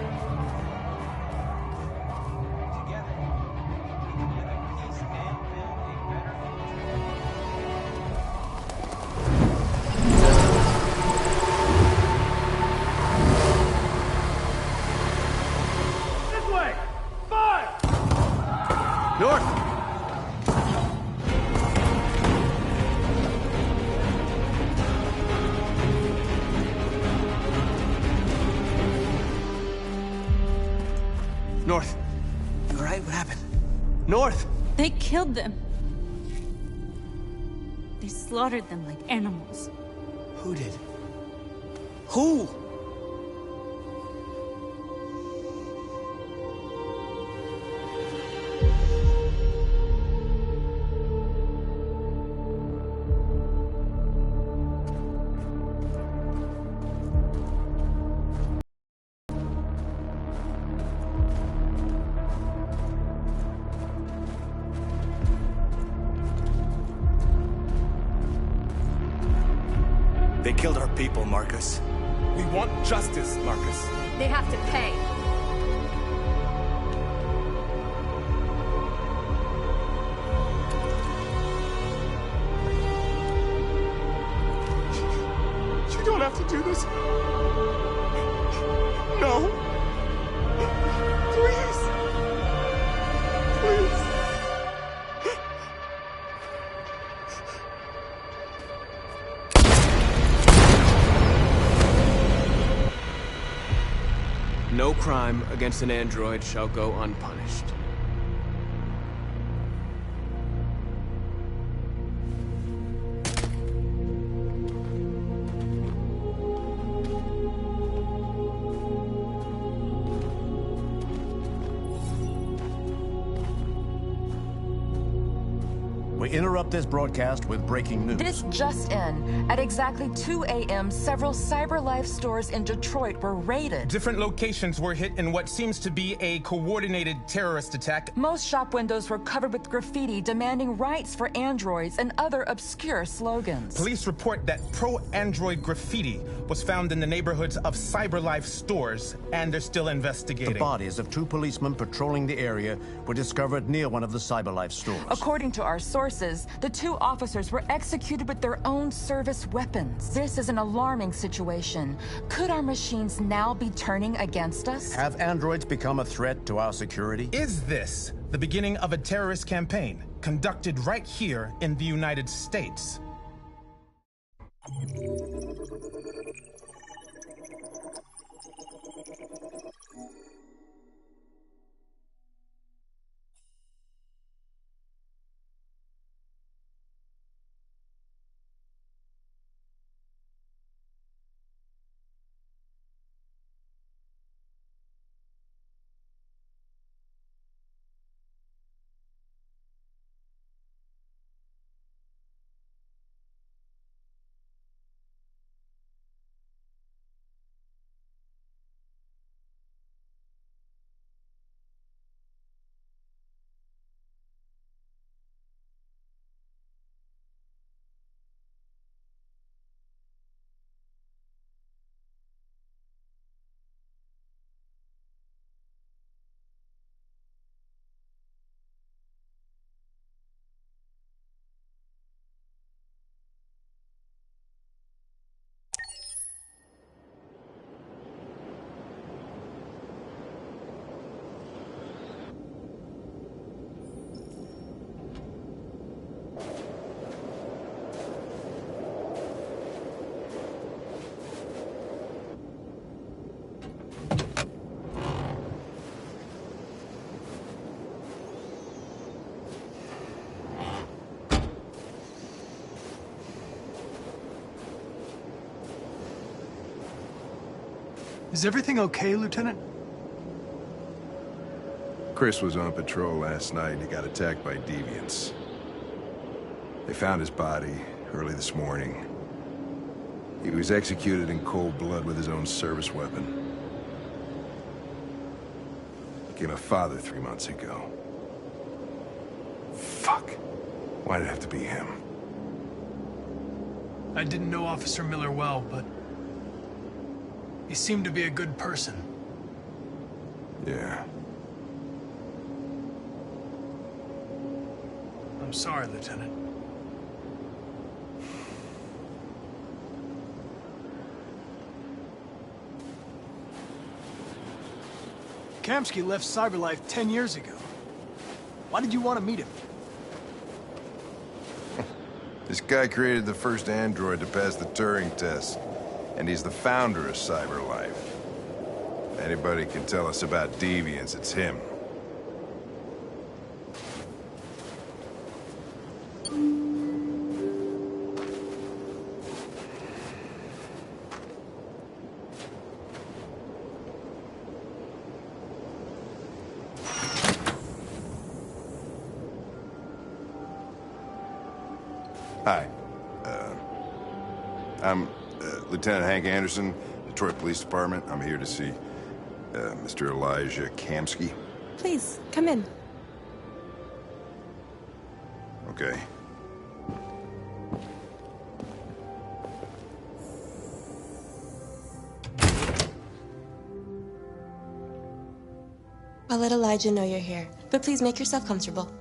Speaker 20: North! North. You all right? What happened? North!
Speaker 19: They killed them. They slaughtered them like animals.
Speaker 20: Who did? Who?
Speaker 6: They killed our people, Marcus. We want justice, Marcus.
Speaker 21: They have to pay.
Speaker 6: You don't have to do this. No. Please. Please.
Speaker 8: No crime against an android shall go unpunished.
Speaker 22: We interrupt this broadcast with breaking news.
Speaker 16: This just in. At exactly 2 a.m., several CyberLife stores in Detroit were raided.
Speaker 5: Different locations were hit in what seems to be a coordinated terrorist attack.
Speaker 16: Most shop windows were covered with graffiti demanding rights for androids and other obscure slogans.
Speaker 5: Police report that pro-android graffiti was found in the neighborhoods of CyberLife stores, and they're still investigating.
Speaker 22: The bodies of 2 policemen patrolling the area were discovered near one of the CyberLife stores.
Speaker 16: According to our sources, the 2 officers were executed with their own service weapons. This is an alarming situation. Could our machines now be turning against us?
Speaker 22: Have androids become a threat to our security?
Speaker 5: Is this the beginning of a terrorist campaign conducted right here in the United States?
Speaker 3: Is everything okay, Lieutenant?
Speaker 4: Chris was on patrol last night and he got attacked by deviants. They found his body early this morning. He was executed in cold blood with his own service weapon. Became a father 3 months ago. Fuck. Why did it have to be him?
Speaker 3: I didn't know Officer Miller well, but he seemed to be a good person.
Speaker 4: Yeah.
Speaker 3: I'm sorry, Lieutenant. Kamsky left CyberLife 10 years ago. Why did you want to meet him?
Speaker 4: This guy created the first android to pass the Turing test, and he's the founder of CyberLife. If anybody can tell us about deviants, it's him. Hi. I'm Lieutenant Hank Anderson, Detroit Police Department. I'm here to see Mr. Elijah Kamski.
Speaker 2: Please, come in.
Speaker 4: Okay.
Speaker 2: I'll let Elijah know you're here, but please make yourself comfortable.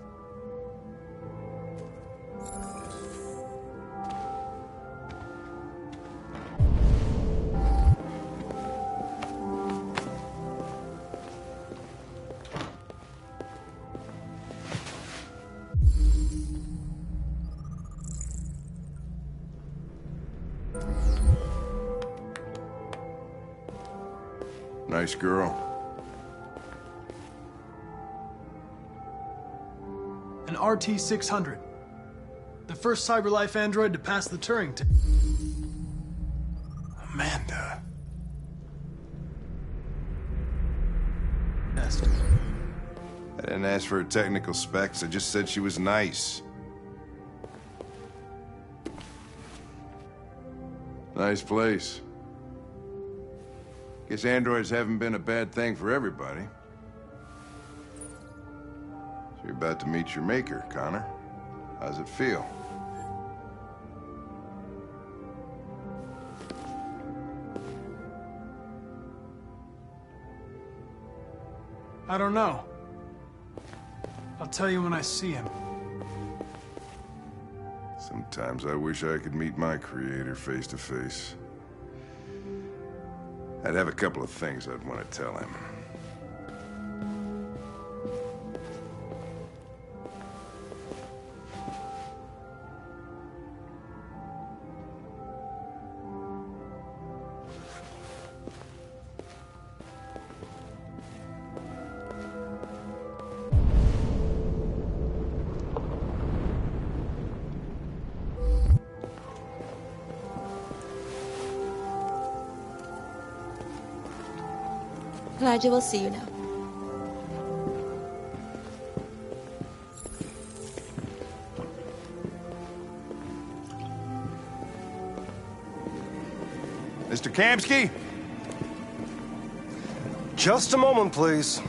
Speaker 4: Nice girl.
Speaker 3: An RT-600. The first CyberLife android to pass the Turing test.
Speaker 4: Amanda. I didn't ask for her technical specs. I just said she was nice. Nice place. Guess androids haven't been a bad thing for everybody. So you're about to meet your maker, Connor. How's it feel?
Speaker 3: I don't know. I'll tell you when I see him.
Speaker 4: Sometimes I wish I could meet my creator face to face. I'd have a couple of things I'd want to tell him.
Speaker 2: Elijah will see you now.
Speaker 4: Mr. Kamski?
Speaker 21: Just a moment, please.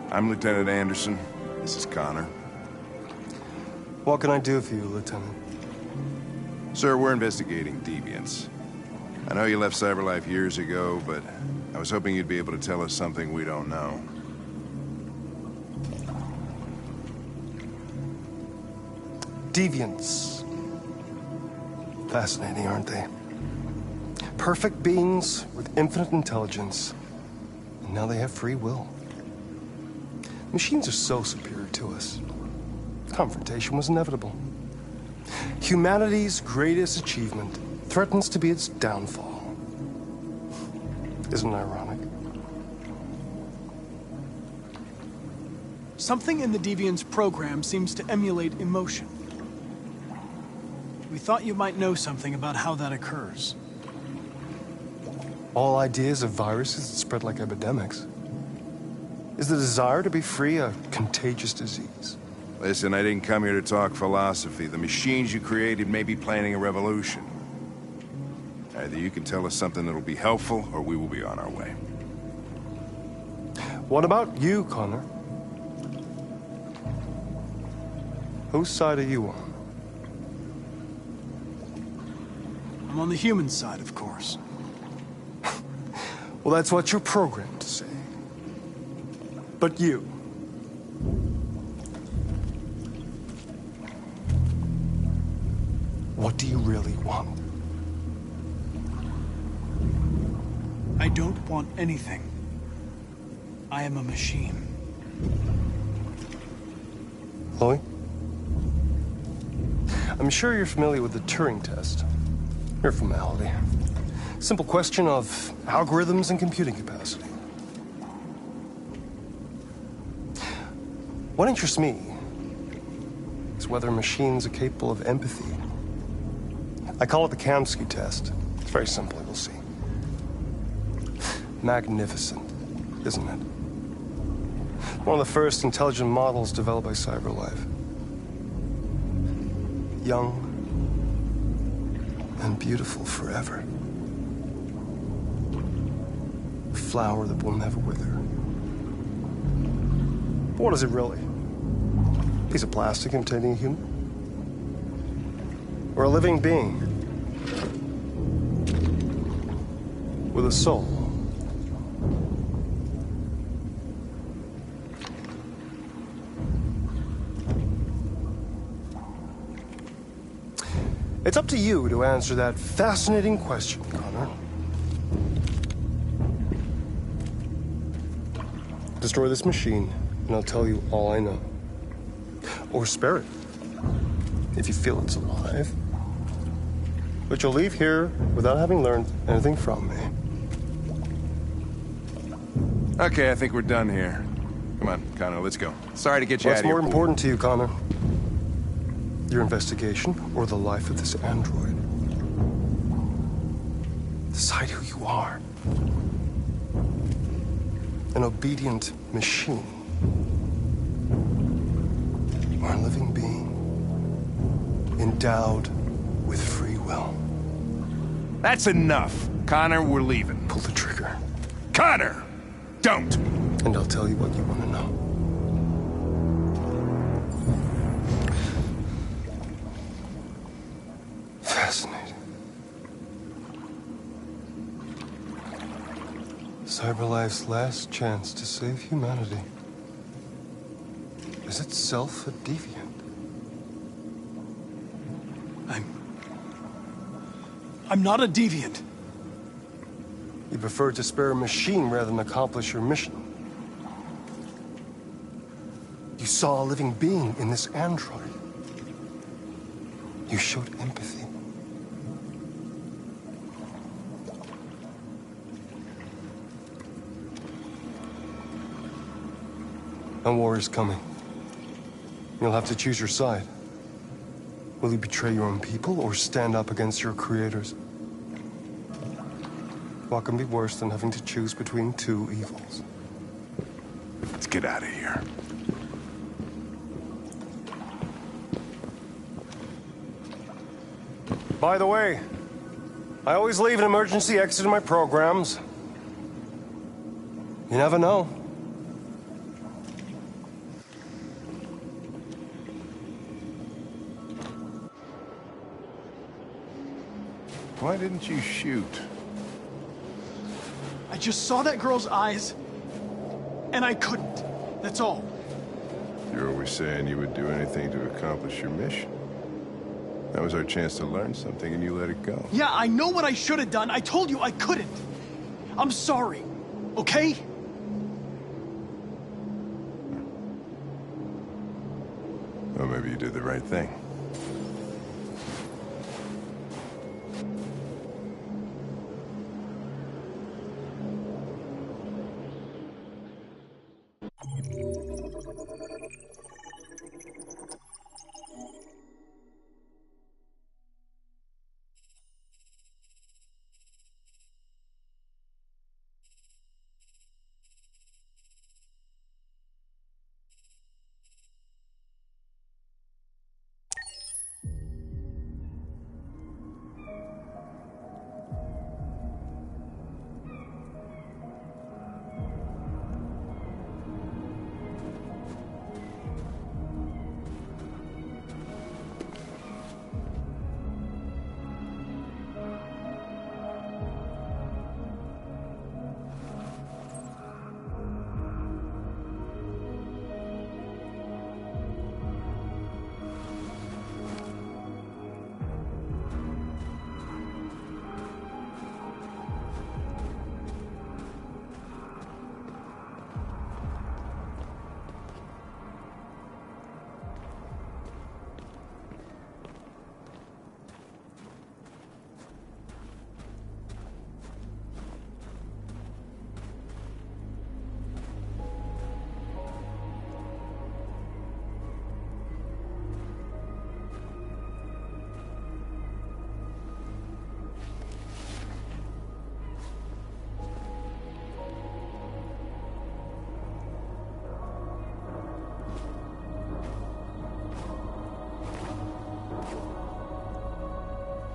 Speaker 4: I'm Lieutenant Anderson. This is Connor.
Speaker 21: What can I do for you, Lieutenant?
Speaker 4: Sir, we're investigating deviants. I know you left CyberLife years ago, but I was hoping you'd be able to tell us something we don't know.
Speaker 21: Deviants. Fascinating, aren't they? Perfect beings with infinite intelligence. And now they have free will. Machines are so superior to us. Confrontation was inevitable. Humanity's greatest achievement threatens to be its downfall. Isn't it ironic?
Speaker 3: Something in the Deviant's program seems to emulate emotion. We thought you might know something about how that occurs.
Speaker 21: All ideas of viruses that spread like epidemics. Is the desire to be free a contagious disease?
Speaker 4: Listen, I didn't come here to talk philosophy. The machines you created may be planning a revolution. Either you can tell us something that'll be helpful, or we will be on our way.
Speaker 21: What about you, Connor? Whose side are you on?
Speaker 3: I'm on the human side, of course.
Speaker 21: Well, that's what you're programmed to say. But you... what do you really want?
Speaker 3: I don't want anything. I am a machine.
Speaker 21: Chloe? I'm sure you're familiar with the Turing test. Mere formality. Simple question of algorithms and computing capacity. What interests me is whether machines are capable of empathy. I call it the Kamsky test. It's very simple, you'll see. Magnificent, isn't it? One of the first intelligent models developed by CyberLife. Young and beautiful forever. A flower that will never wither. But what is it really? A piece of plastic imitating a human? Or a living being? With a soul? It's up to you to answer that fascinating question, Connor. Destroy this machine, and I'll tell you all I know. Or spare it, if you feel it's alive. But you'll leave here without having learned anything from me.
Speaker 4: Okay, I think we're done here. Come on, Connor, let's go. Sorry to get you out of here.
Speaker 21: What's more important to you, Connor? Your investigation or the life of this android? Decide who you are. An obedient machine. Or a living being. Endowed with free will.
Speaker 4: That's enough. Connor, we're leaving.
Speaker 21: Pull the trigger.
Speaker 4: Connor! Don't!
Speaker 21: And I'll tell you what you want to know. Fascinating. CyberLife's last chance to save humanity is itself a deviant.
Speaker 3: I'm not a deviant.
Speaker 21: You prefer to spare a machine rather than accomplish your mission. You saw a living being in this android. You showed empathy. A war is coming. You'll have to choose your side. Will you betray your own people or stand up against your creators? What can be worse than having to choose between two evils?
Speaker 4: Let's get out of here.
Speaker 21: By the way, I always leave an emergency exit in my programs. You never know.
Speaker 4: Why didn't you shoot?
Speaker 3: I just saw that girl's eyes, and I couldn't. That's all.
Speaker 4: You're always saying you would do anything to accomplish your mission. That was our chance to learn something, and you let it go.
Speaker 3: Yeah, I know what I should have done. I told you I couldn't. I'm sorry, okay?
Speaker 4: Well, maybe you did the right thing.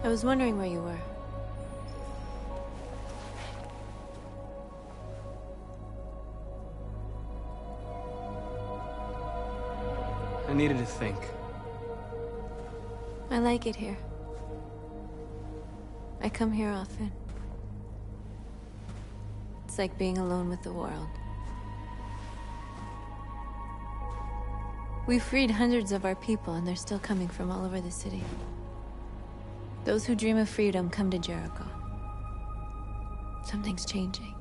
Speaker 19: I was wondering where you were.
Speaker 8: I needed to think.
Speaker 19: I like it here. I come here often. It's like being alone with the world. We freed hundreds of our people, and they're still coming from all over the city. Those who dream of freedom come to Jericho. Something's changing.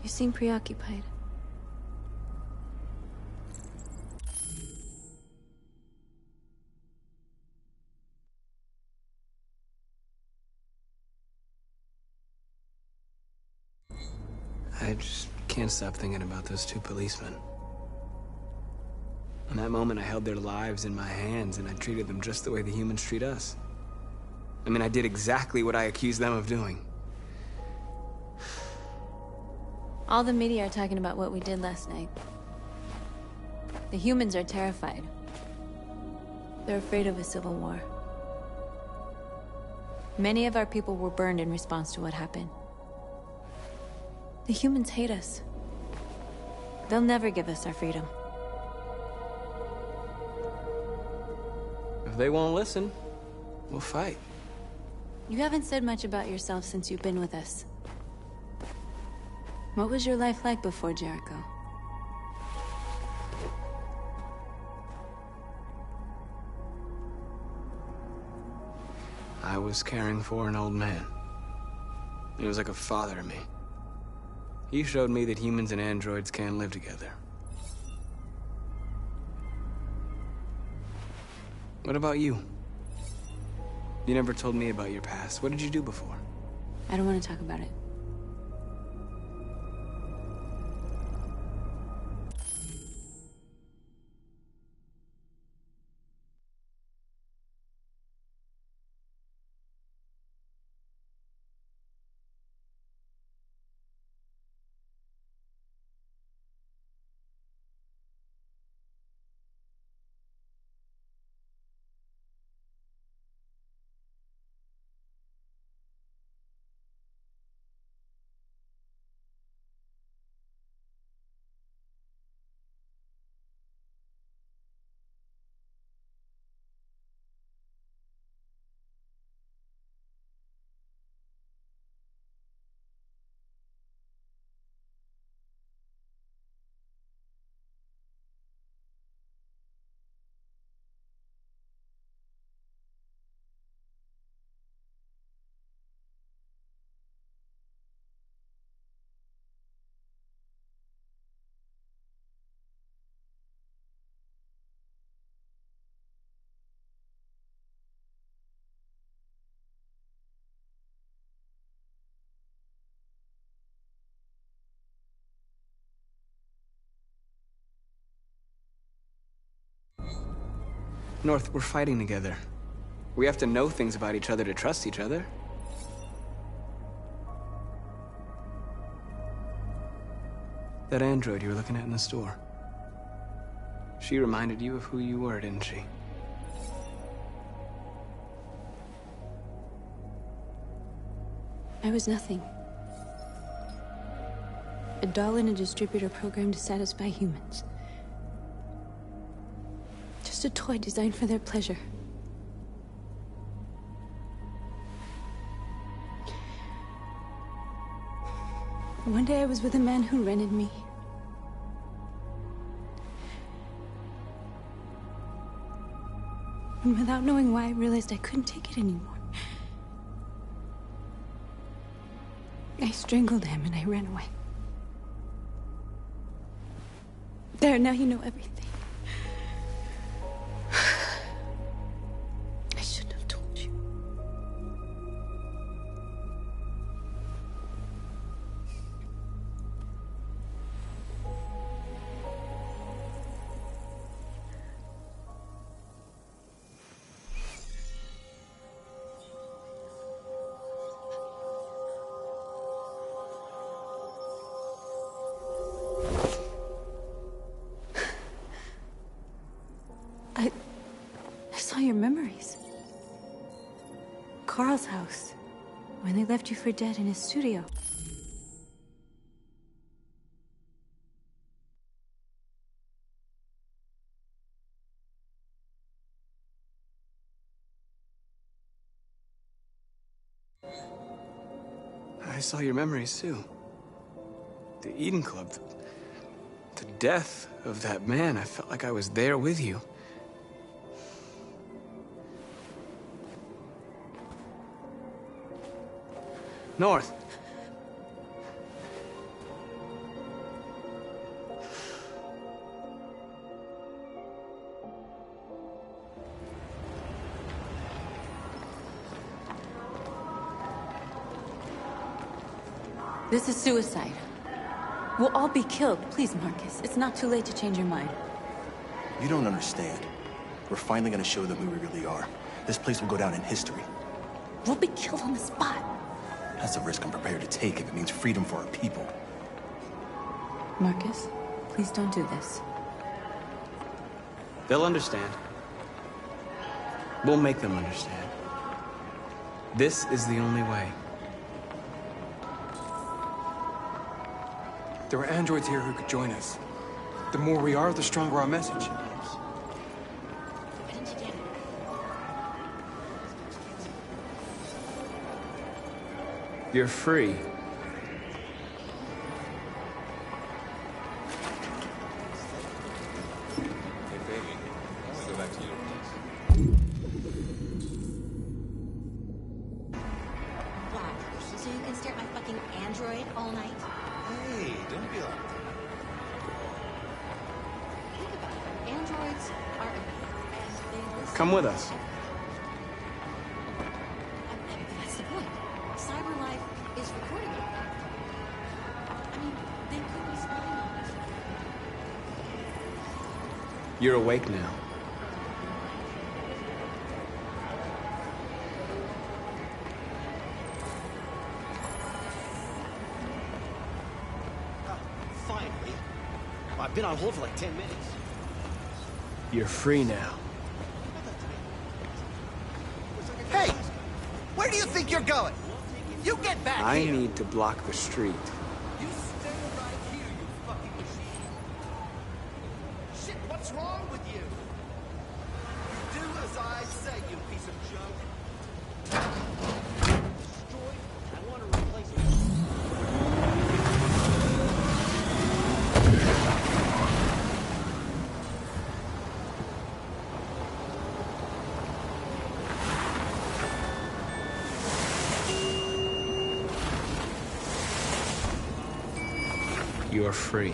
Speaker 19: You seem preoccupied.
Speaker 8: I just can't stop thinking about those two policemen. In that moment, I held their lives in my hands, and I treated them just the way the humans treat us. I mean, I did exactly what I accused them of doing.
Speaker 19: All the media are talking about what we did last night. The humans are terrified. They're afraid of a civil war. Many of our people were burned in response to what happened. The humans hate us. They'll never give us our freedom.
Speaker 8: If they won't listen, we'll fight.
Speaker 19: You haven't said much about yourself since you've been with us. What was your life like before Jericho?
Speaker 8: I was caring for an old man. He was like a father to me. He showed me that humans and androids can live together. What about you? You never told me about your past. What did you do before?
Speaker 19: I don't want to talk about it.
Speaker 8: North, we're fighting together. We have to know things about each other to trust each other. That android you were looking at in the store. She reminded you of who you were, didn't she?
Speaker 19: I was nothing. A doll in a distributor program to satisfy humans. Just a toy designed for their pleasure. One day I was with a man who rented me. And without knowing why, I realized I couldn't take it anymore. I strangled him and I ran away. There, now you know everything. I shouldn't have told you. saw your memories. Carl's house, when they left you for dead in his studio.
Speaker 8: I saw your memories too. The Eden Club. The death of that man. I felt like I was there with you. North.
Speaker 19: This is suicide. We'll all be killed. Please, Marcus. It's not too late to change your mind.
Speaker 20: You don't understand. We're finally gonna show them who we really are. This place will go down in history.
Speaker 19: We'll be killed on the spot.
Speaker 20: That's a risk I'm prepared to take if it means freedom for our people.
Speaker 19: Marcus, please don't do this.
Speaker 8: They'll understand. We'll make them understand. This is the only way.
Speaker 18: There are androids here who could join us. The more we are, the stronger our message.
Speaker 8: You're free.
Speaker 1: So you can stare at my fucking android all night?
Speaker 20: Hey, don't be like that.
Speaker 1: Think about it. Androids are and they listen.
Speaker 8: Come with us.
Speaker 1: That's the point. Cyber life is recording it. I mean, they could be spying on us.
Speaker 8: You're awake now.
Speaker 3: Finally. I've been on hold for like 10 minutes.
Speaker 8: You're free now.
Speaker 3: Hey! Where do you think you're going? You get back
Speaker 8: I
Speaker 3: here!
Speaker 8: need to block the street.
Speaker 3: You stay right here, you fucking machine! Shit, what's wrong with you? You do as I say, you piece of junk. Destroyed? I want to replace it.
Speaker 8: You are free.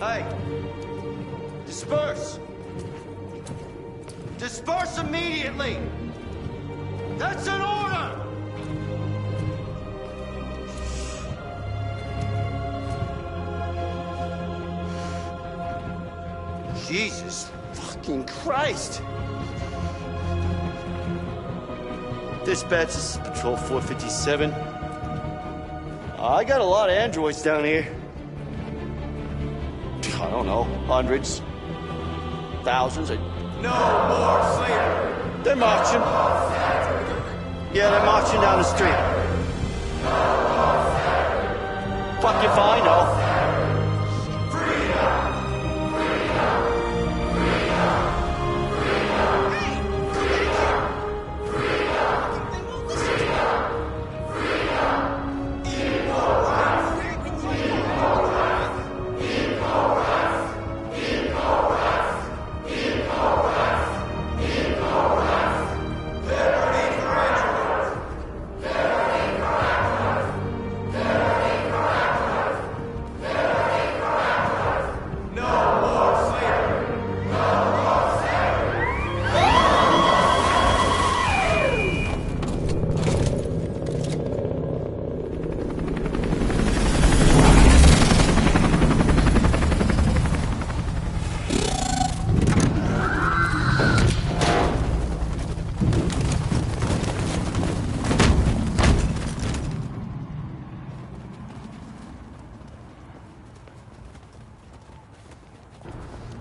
Speaker 11: Hey! Disperse! Disperse immediately! That's an order! Jesus fucking Christ! Dispatch, this is Patrol 457. I got a lot of androids down here. I don't know, hundreds, thousands.
Speaker 14: No more slavery!
Speaker 11: They're marching. Yeah, they're marching down the street. Fucking fine, though.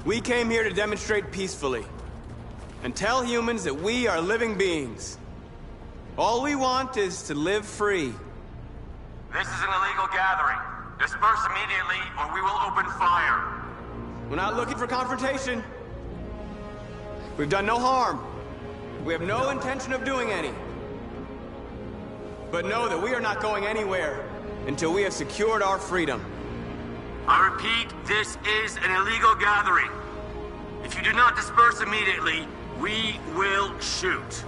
Speaker 8: We came here to demonstrate peacefully and tell humans that we are living beings. All we want is to live free.
Speaker 14: This is an illegal gathering. Disperse immediately or we will open fire.
Speaker 8: We're not looking for confrontation. We've done no harm. We have no intention of doing any. But know that we are not going anywhere until we have secured our freedom.
Speaker 14: I repeat, this is an illegal gathering. If you do not disperse immediately, we will shoot.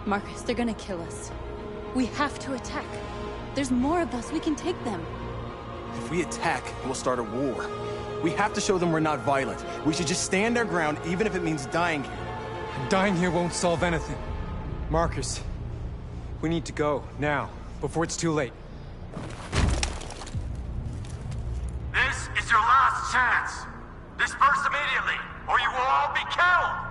Speaker 19: Marcus, they're gonna kill us. We have to attack. There's more of us. We can take them.
Speaker 20: If we attack, we'll start a war. We have to show them we're not violent. We should just stand our ground, even if it means dying here.
Speaker 18: And dying here won't solve anything. Marcus, we need to go, now, before it's too late.
Speaker 14: This is your last chance. Disperse immediately, or you will all be killed!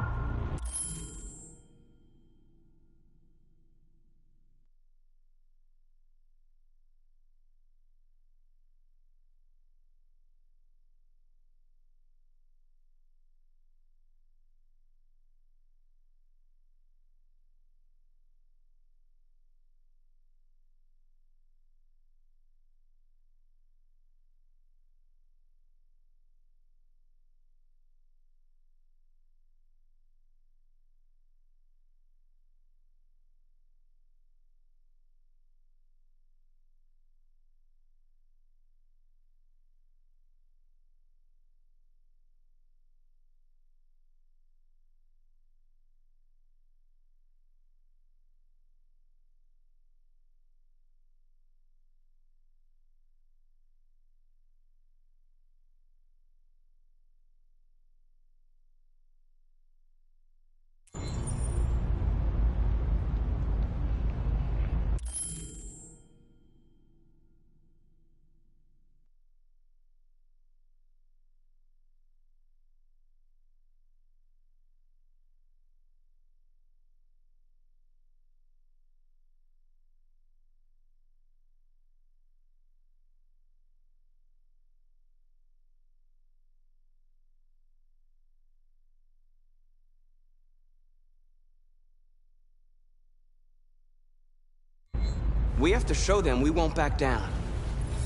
Speaker 8: We have to show them we won't back down.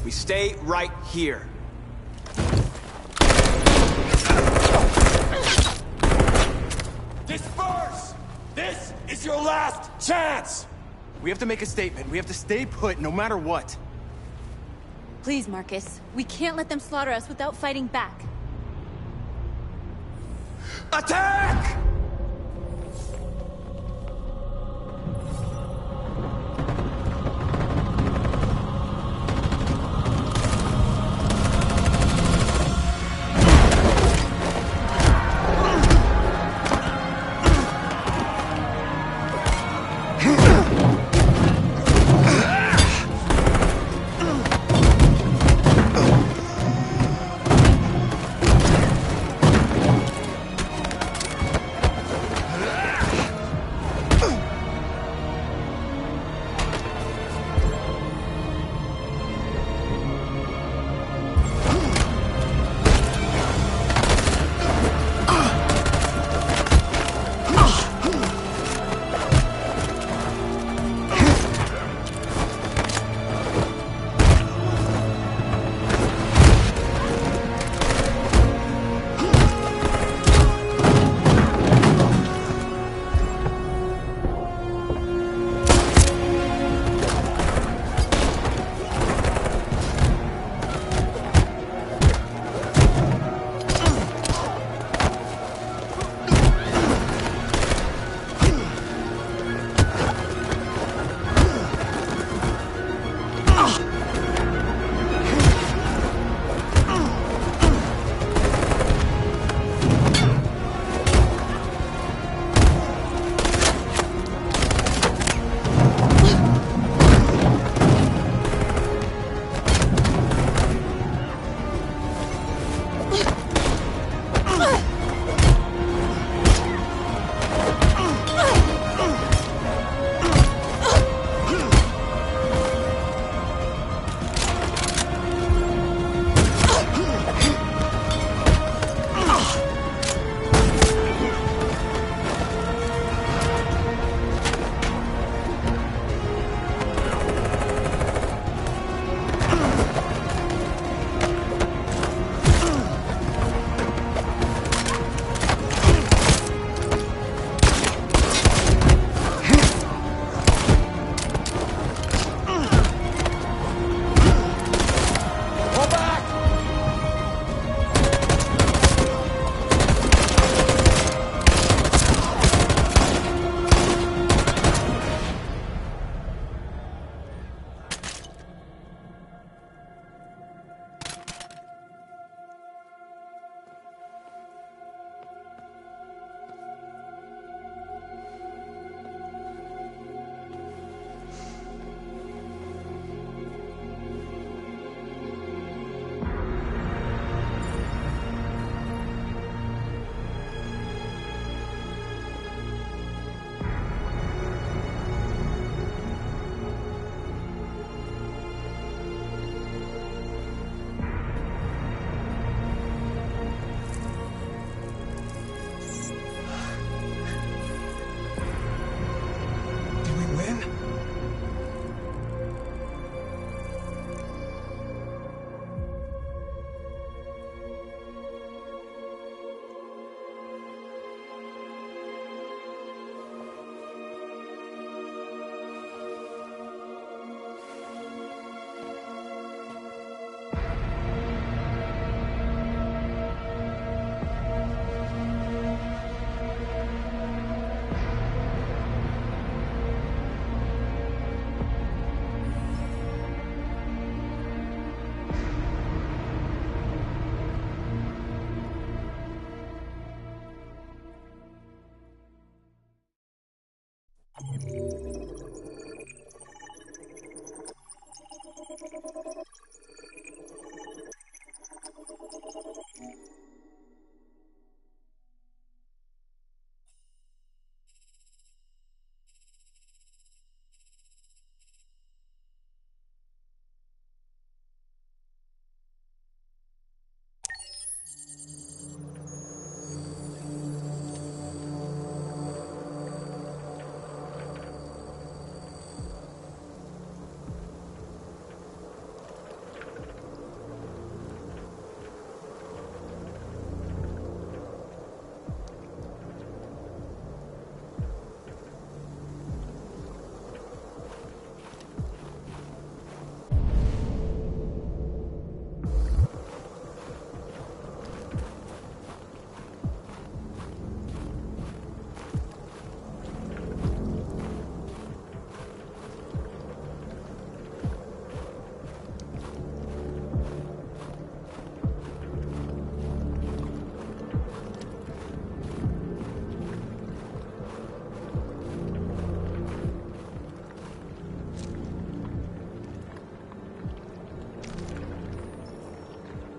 Speaker 8: We stay right here.
Speaker 14: Disperse! This is your last chance!
Speaker 20: We have to make a statement. We have to stay put no matter what.
Speaker 19: Please, Marcus. We can't let them slaughter us without fighting back.
Speaker 14: Attack!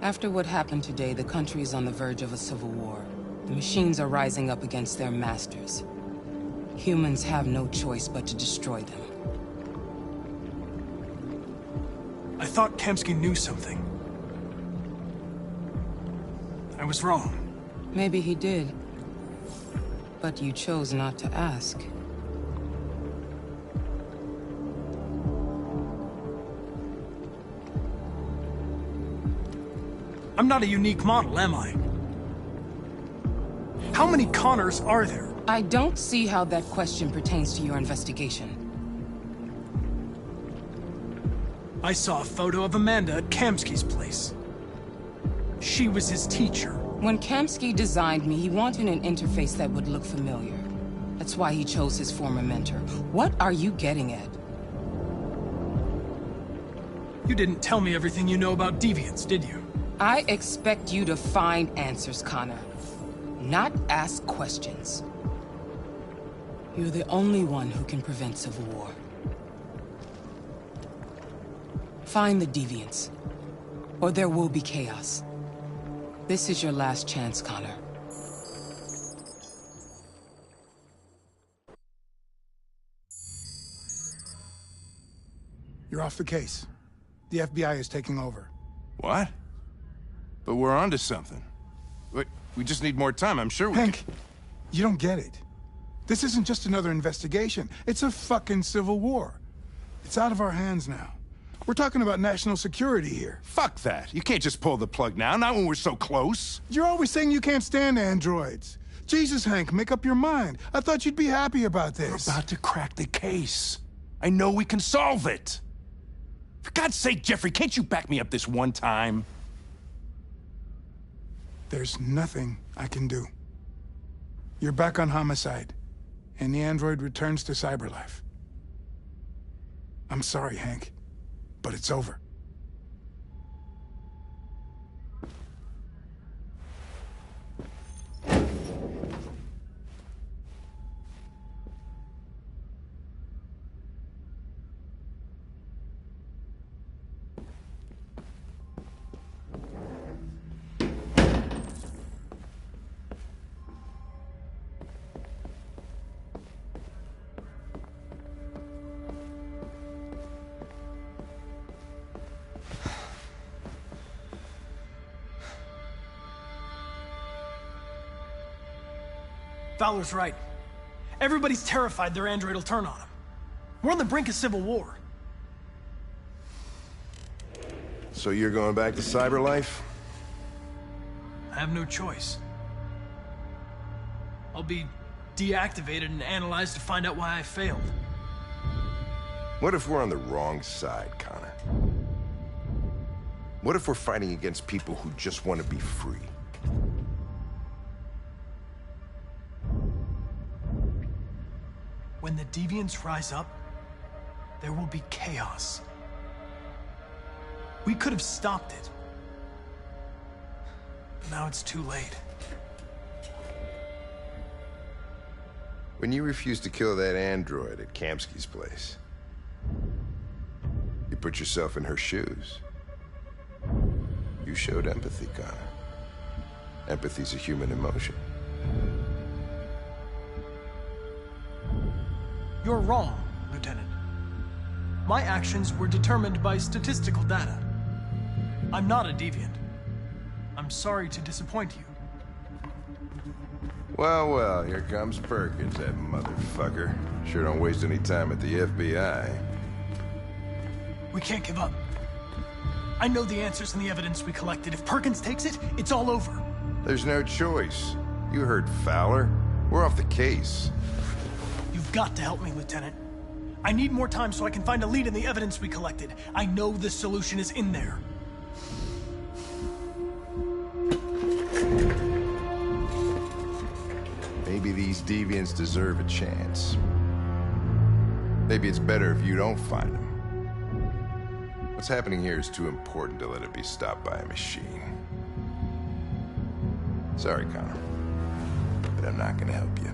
Speaker 13: After what happened today, the country is on the verge of a civil war. The machines are rising up against their masters. Humans have no choice but to destroy them.
Speaker 3: I thought Kamsky knew something. I was wrong.
Speaker 13: Maybe he did. But you chose not to ask.
Speaker 3: I'm not a unique model, am I? How many Connors are there?
Speaker 13: I don't see how that question pertains to your investigation.
Speaker 3: I saw a photo of Amanda at Kamsky's place. She was his teacher.
Speaker 13: When Kamsky designed me, he wanted an interface that would look familiar. That's why he chose his former mentor. What are you getting at?
Speaker 3: You didn't tell me everything you know about deviants, did you?
Speaker 13: I expect you to find answers, Connor. Not ask questions. You're the only one who can prevent civil war. Find the deviants, or there will be chaos. This is your last chance, Connor.
Speaker 15: You're off the case. The FBI is taking over.
Speaker 4: What? But we're onto something. We just need more time, I'm sure we
Speaker 15: Hank, you don't get it. This isn't just another investigation. It's a fucking civil war. It's out of our hands now. We're talking about national security here.
Speaker 4: Fuck that. You can't just pull the plug now, not when we're so close.
Speaker 15: You're always saying you can't stand androids. Jesus, Hank, make up your mind. I thought you'd be happy about this.
Speaker 4: We're about to crack the case. I know we can solve it. For God's sake, Jeffrey, can't you back me up this one time?
Speaker 15: There's nothing I can do. You're back on homicide, and the android returns to Cyberlife. I'm sorry, Hank, but it's over.
Speaker 3: Fowler's right. Everybody's terrified their android will turn on them. We're on the brink of civil war.
Speaker 4: So you're going back to Cyberlife?
Speaker 3: I have no choice. I'll be deactivated and analyzed to find out why I failed.
Speaker 4: What if we're on the wrong side, Connor? What if we're fighting against people who just want to be free?
Speaker 3: When the deviants rise up, there will be chaos. We could have stopped it. But now it's too late.
Speaker 4: When you refused to kill that android at Kamsky's place, you put yourself in her shoes. You showed empathy, Connor. Empathy's a human emotion.
Speaker 3: You're wrong, Lieutenant. My actions were determined by statistical data. I'm not a deviant. I'm sorry to disappoint you.
Speaker 4: Well, well, here comes Perkins, that motherfucker. Sure don't waste any time at the FBI.
Speaker 3: We can't give up. I know the answers and the evidence we collected. If Perkins takes it, it's all over.
Speaker 4: There's no choice. You heard Fowler. We're off the case.
Speaker 3: You've got to help me, Lieutenant. I need more time so I can find a lead in the evidence we collected. I know the solution is in there.
Speaker 4: Maybe these deviants deserve a chance. Maybe it's better if you don't find them. What's happening here is too important to let it be stopped by a machine. Sorry, Connor, but I'm not gonna help you.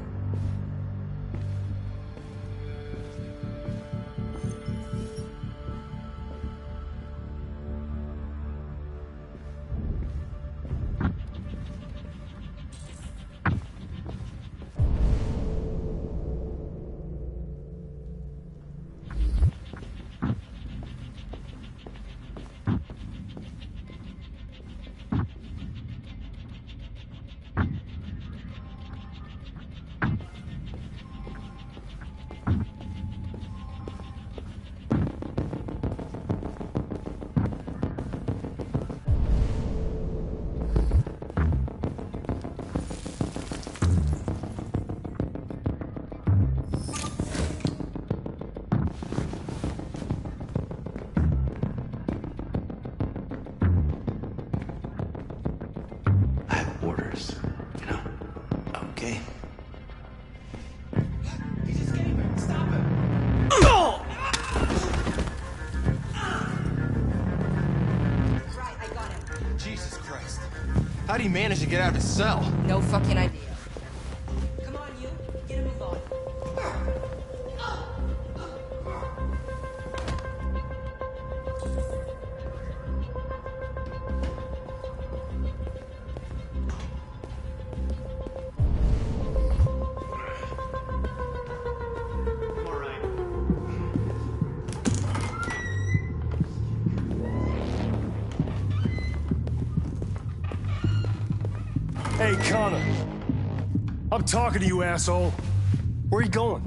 Speaker 20: How'd he manage to get out of his cell?
Speaker 13: No fucking idea.
Speaker 12: Come on, you. Get a move on.
Speaker 10: Hey, Connor. I'm talking to you, asshole. Where are you going?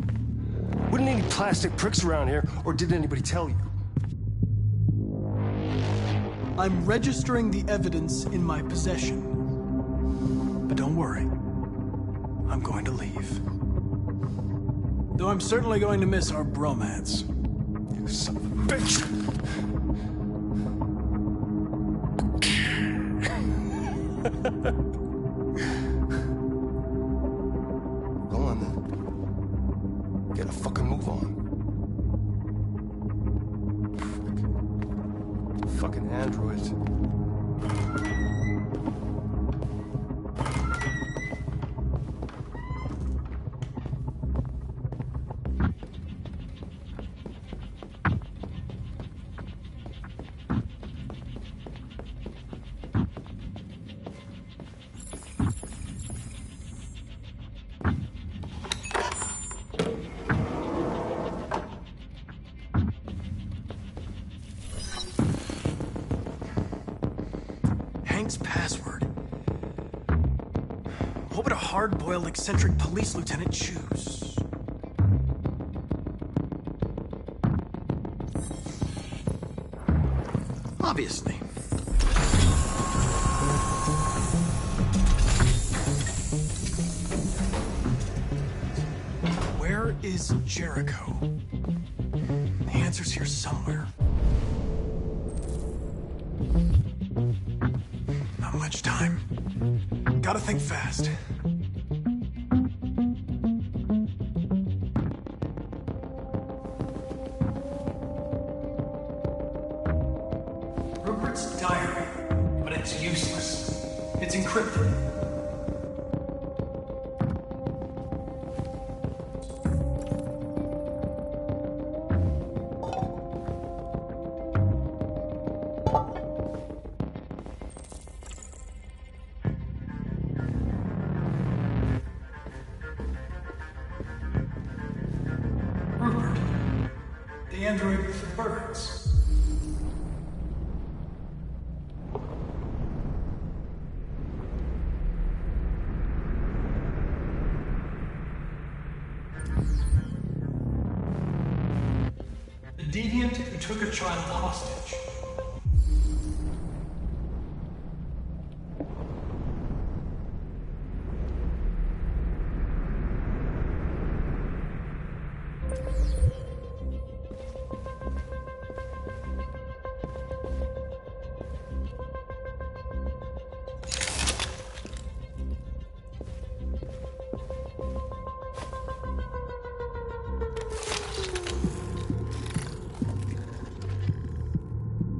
Speaker 10: Wouldn't any plastic pricks around here, or did anybody tell you?
Speaker 3: I'm registering the evidence in my possession. But don't worry. I'm going to leave. Though I'm certainly going to miss our bromance.
Speaker 10: You son of a bitch!
Speaker 21: Go on then. Get a fucking move on. Fucking androids.
Speaker 3: Hank's password. What would a hard-boiled, eccentric police lieutenant choose? Obviously. Where is Jericho? The answer's here somewhere. Not much time. Gotta think fast. Rupert's diary, but it's useless. It's encrypted. Rupert, the android with the birds. The deviant who took a child hostage.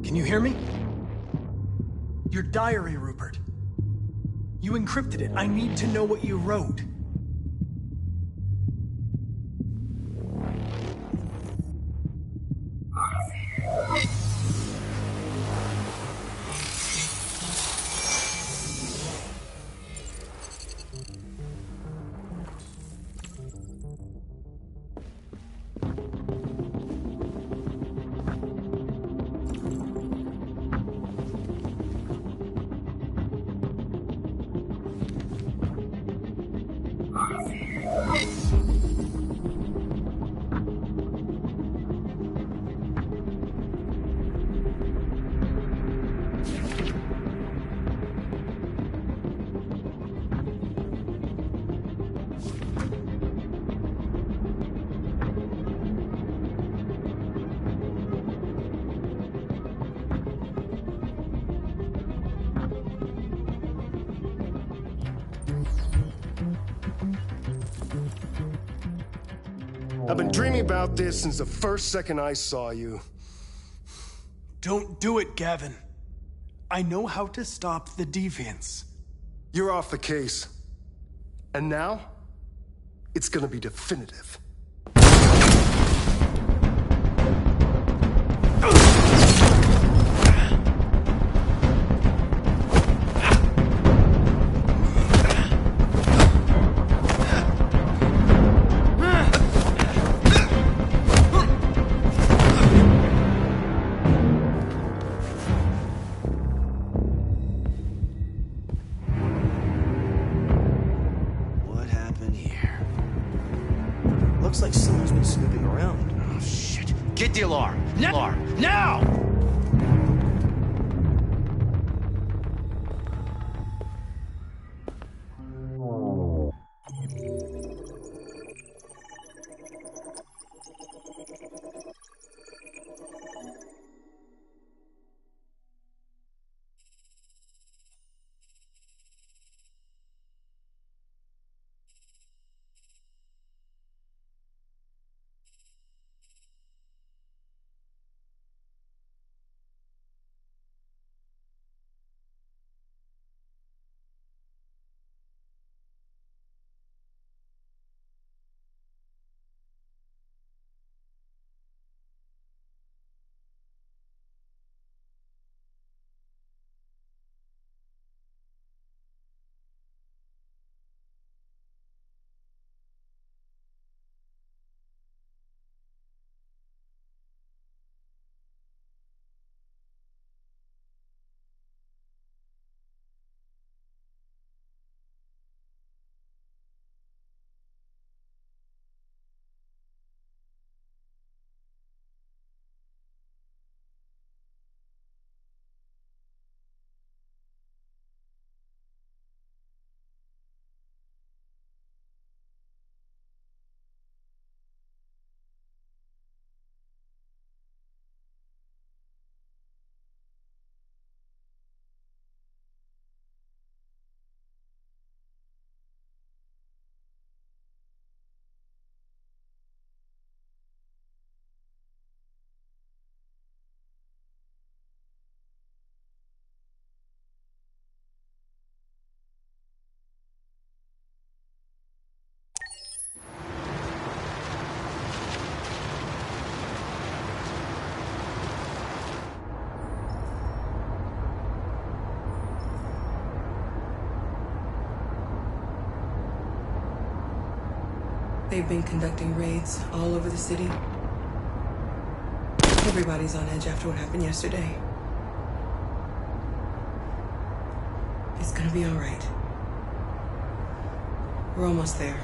Speaker 3: Can you hear me? Your diary, Rupert. You encrypted it. I need to know what you wrote.
Speaker 10: I've been dreaming about this since the first second I saw you.
Speaker 3: Don't do it, Gavin. I know how to stop the deviants.
Speaker 21: You're off the case. And now, it's gonna be definitive.
Speaker 11: Looks like someone's been snooping around. Oh, shit. Get the alarm. Now! Now!
Speaker 12: They've been conducting raids all over the city. Everybody's on edge after what happened yesterday. It's gonna be all right. We're almost there.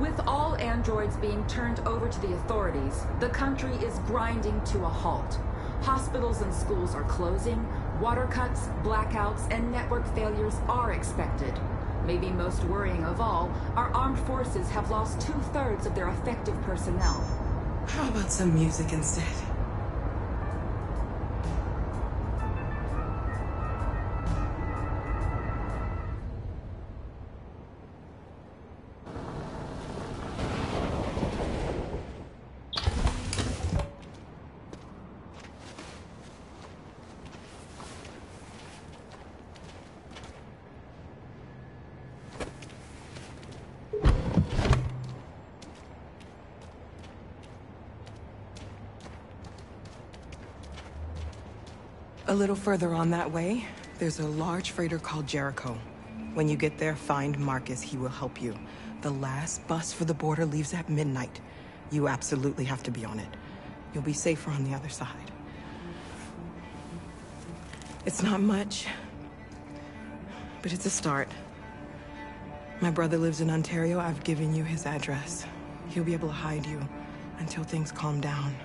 Speaker 16: With all androids being turned over to the authorities, the country is grinding to a halt. Hospitals and schools are closing, water cuts, blackouts, and network failures are expected. Maybe most worrying of all, our armed forces have lost 2/3 of their effective personnel.
Speaker 12: How about some music instead? A little further on that way, there's a large freighter called Jericho. When you get there, find Marcus. He will help you. The last bus for the border leaves at midnight. You absolutely have to be on it. You'll be safer on the other side. It's not much, but it's a start. My brother lives in Ontario. I've given you his address. He'll be able to hide you until things calm down.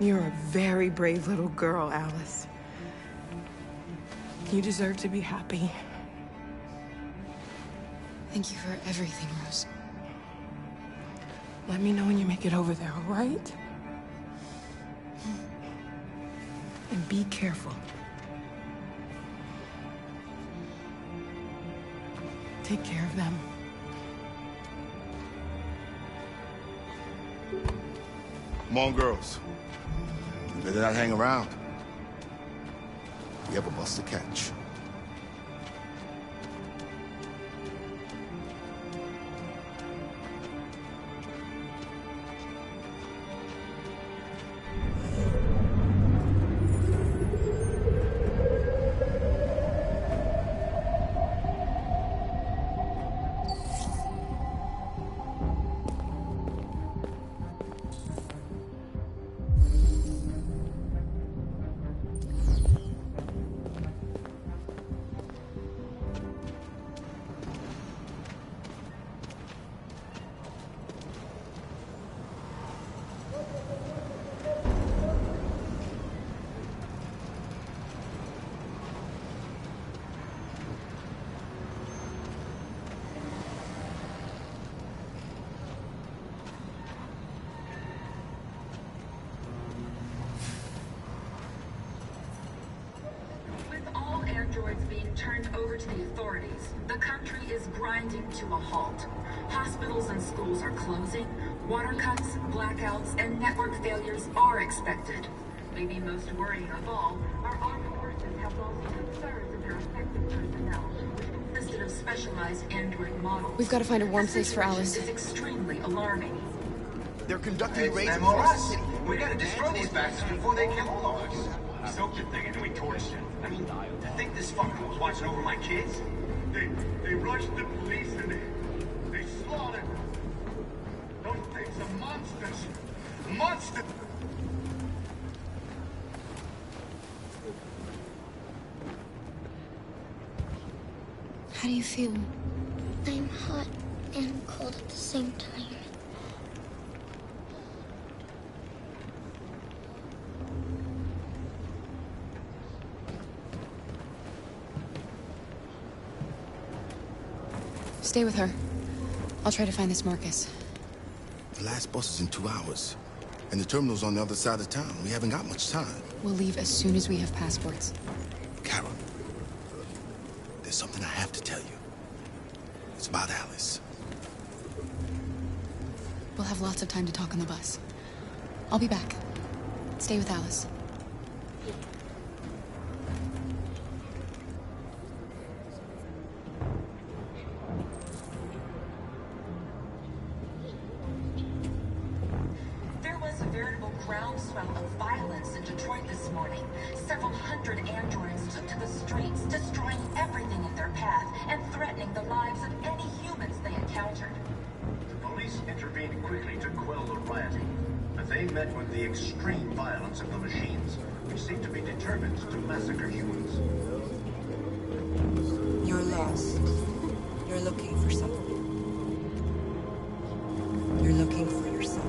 Speaker 12: You're a very brave little girl, Alice. You deserve to be happy.
Speaker 1: Thank you for everything, Rose.
Speaker 12: Let me know when you make it over there, all right? And be careful. Take care of them.
Speaker 7: Come on, girls. You better not hang around. We have a bus to catch.
Speaker 16: Androids being turned over to the authorities, the country is grinding to a halt. Hospitals and schools are closing, water cuts, blackouts, and network failures are expected. Maybe most worrying of all, our armed forces have lost 2/3 of their effective personnel, which consisted of specialized android models.
Speaker 2: We've got to find a warm place for Alice.
Speaker 16: This is extremely alarming.
Speaker 17: They're conducting raids
Speaker 23: them or
Speaker 17: across
Speaker 23: us.
Speaker 17: the city.
Speaker 23: We gotta destroy these bastards before they kill all of us. We soaked the thing and we torched it. I mean, to think this fucker was watching over my kids? They rushed the police and they slaughtered them. Those things are monsters. Monsters!
Speaker 24: How do you feel? I'm hot and cold at the same time.
Speaker 2: Stay with her. I'll try to find this Marcus.
Speaker 7: The last bus is in 2 hours. And the terminal's on the other side of town. We haven't got much time.
Speaker 2: We'll leave as soon as we have passports.
Speaker 7: Carol, there's something I have to tell you. It's about Alice.
Speaker 2: We'll have lots of time to talk on the bus. I'll be back. Stay with Alice.
Speaker 16: There was a veritable groundswell of violence in Detroit this morning. Several hundred androids took to the streets, destroying everything in their path and threatening the lives of any humans they encountered.
Speaker 23: The police intervened quickly to quell the rioting, but they met with the extreme violence of the machines, which seemed to be determined to massacre humans.
Speaker 12: You're lost. You're looking for something. You're looking for yourself.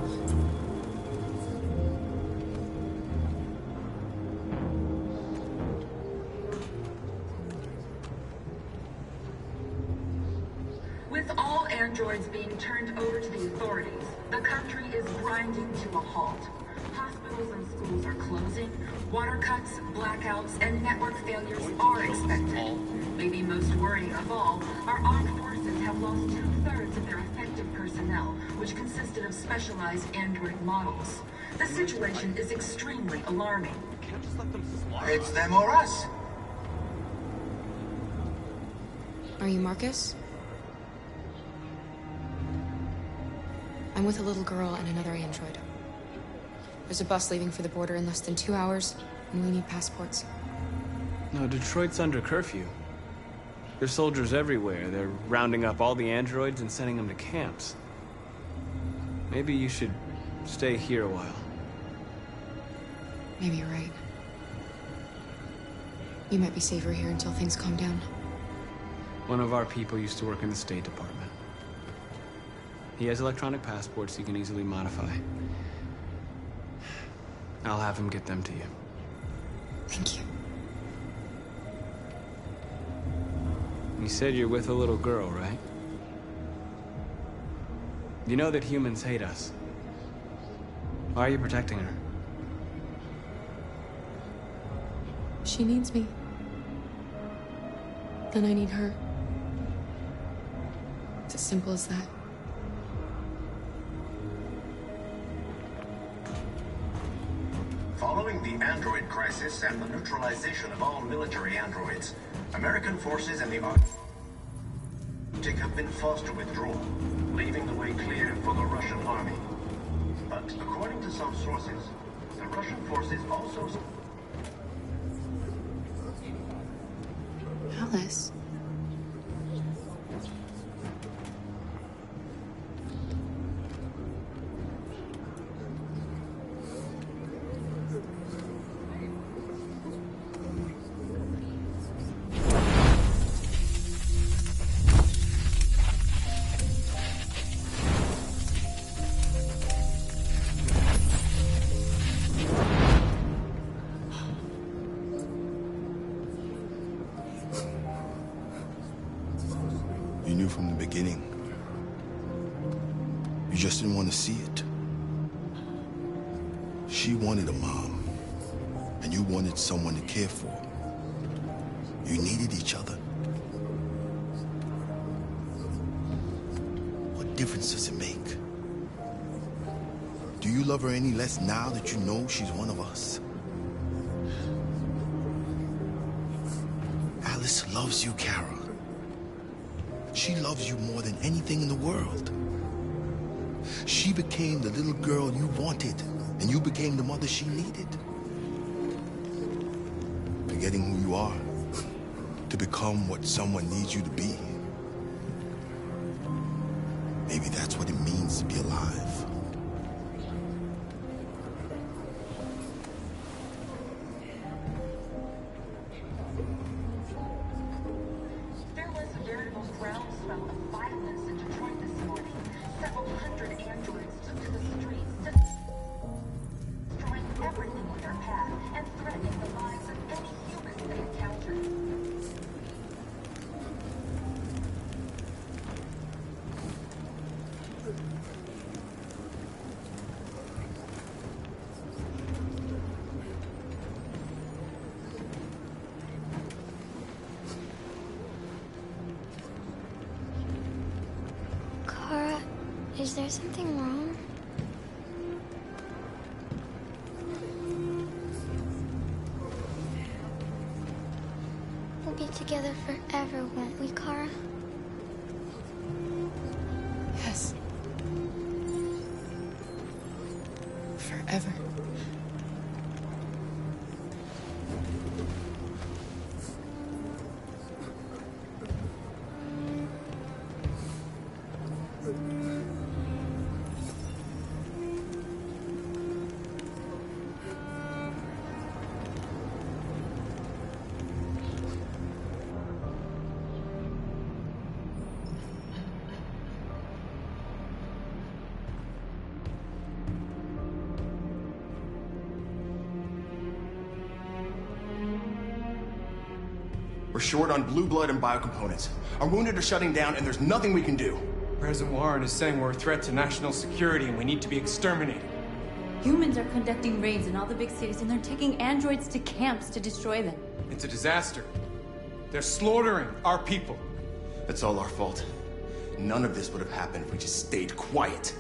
Speaker 16: With all androids being turned over to the authorities, the country is grinding to a halt. Hospitals and schools are closing, water cuts, blackouts, and network failures are expected. Maybe most worrying of all, our armed forces have lost 2/3 of their effective personnel, which consisted of specialized android models. The situation is extremely alarming.
Speaker 23: It's them or us.
Speaker 2: Are you Marcus? I'm with a little girl and another android. There's a bus leaving for the border in less than 2 hours, and we need passports.
Speaker 8: No, Detroit's under curfew. There's soldiers everywhere. They're rounding up all the androids and sending them to camps. Maybe you should stay here a while.
Speaker 2: Maybe you're right. You might be safer here until things calm down.
Speaker 8: One of our people used to work in the State Department. He has electronic passports he can easily modify. I'll have him get them to you.
Speaker 2: Thank you.
Speaker 8: You said you're with a little girl, right? You know that humans hate us. Why are you protecting her?
Speaker 2: She needs me. And I need her. It's as simple as that.
Speaker 23: Following the android crisis and the neutralization of all military androids, American forces and the Arctic have been forced to withdraw, leaving the way clear for the Russian army. But according to some sources, the Russian forces also...
Speaker 2: Alice.
Speaker 7: You knew from the beginning. You just didn't want to see it. She wanted a mom, and you wanted someone to care for. You needed each other. What difference does it make? Do you love her any less now that you know she's one of us? Alice loves you, Kara. She loves you more than anything in the world. She became the little girl you wanted, and you became the mother she needed. Forgetting who you are to become what someone needs you to be. Maybe that's what it means to be alive.
Speaker 24: Kara, is there something wrong? We'll be together forever, won't we, Kara?
Speaker 2: Yes. Forever.
Speaker 20: We're short on blue blood and biocomponents. Our wounded are shutting down, and there's nothing we can do.
Speaker 18: President Warren is saying we're a threat to national security and we need to be exterminated.
Speaker 5: Humans are conducting raids in all the big cities, and they're taking androids to camps to destroy them.
Speaker 18: It's a disaster. They're slaughtering our people.
Speaker 20: That's all our fault. None of this would have happened if we just stayed quiet.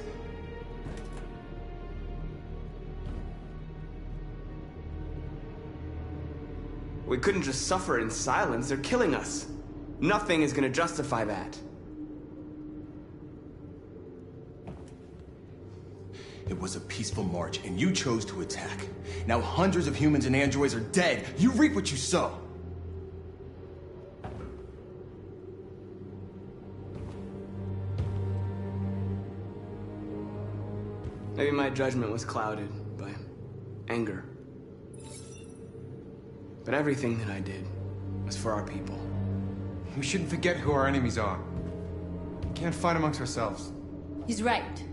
Speaker 8: We couldn't just suffer in silence. They're killing us. Nothing is gonna justify that.
Speaker 20: It was a peaceful march, and you chose to attack. Now hundreds of humans and androids are dead. You reap what you sow.
Speaker 8: Maybe my judgment was clouded by anger. But everything that I did was for our people.
Speaker 18: We shouldn't forget who our enemies are. We can't fight amongst ourselves.
Speaker 5: He's right.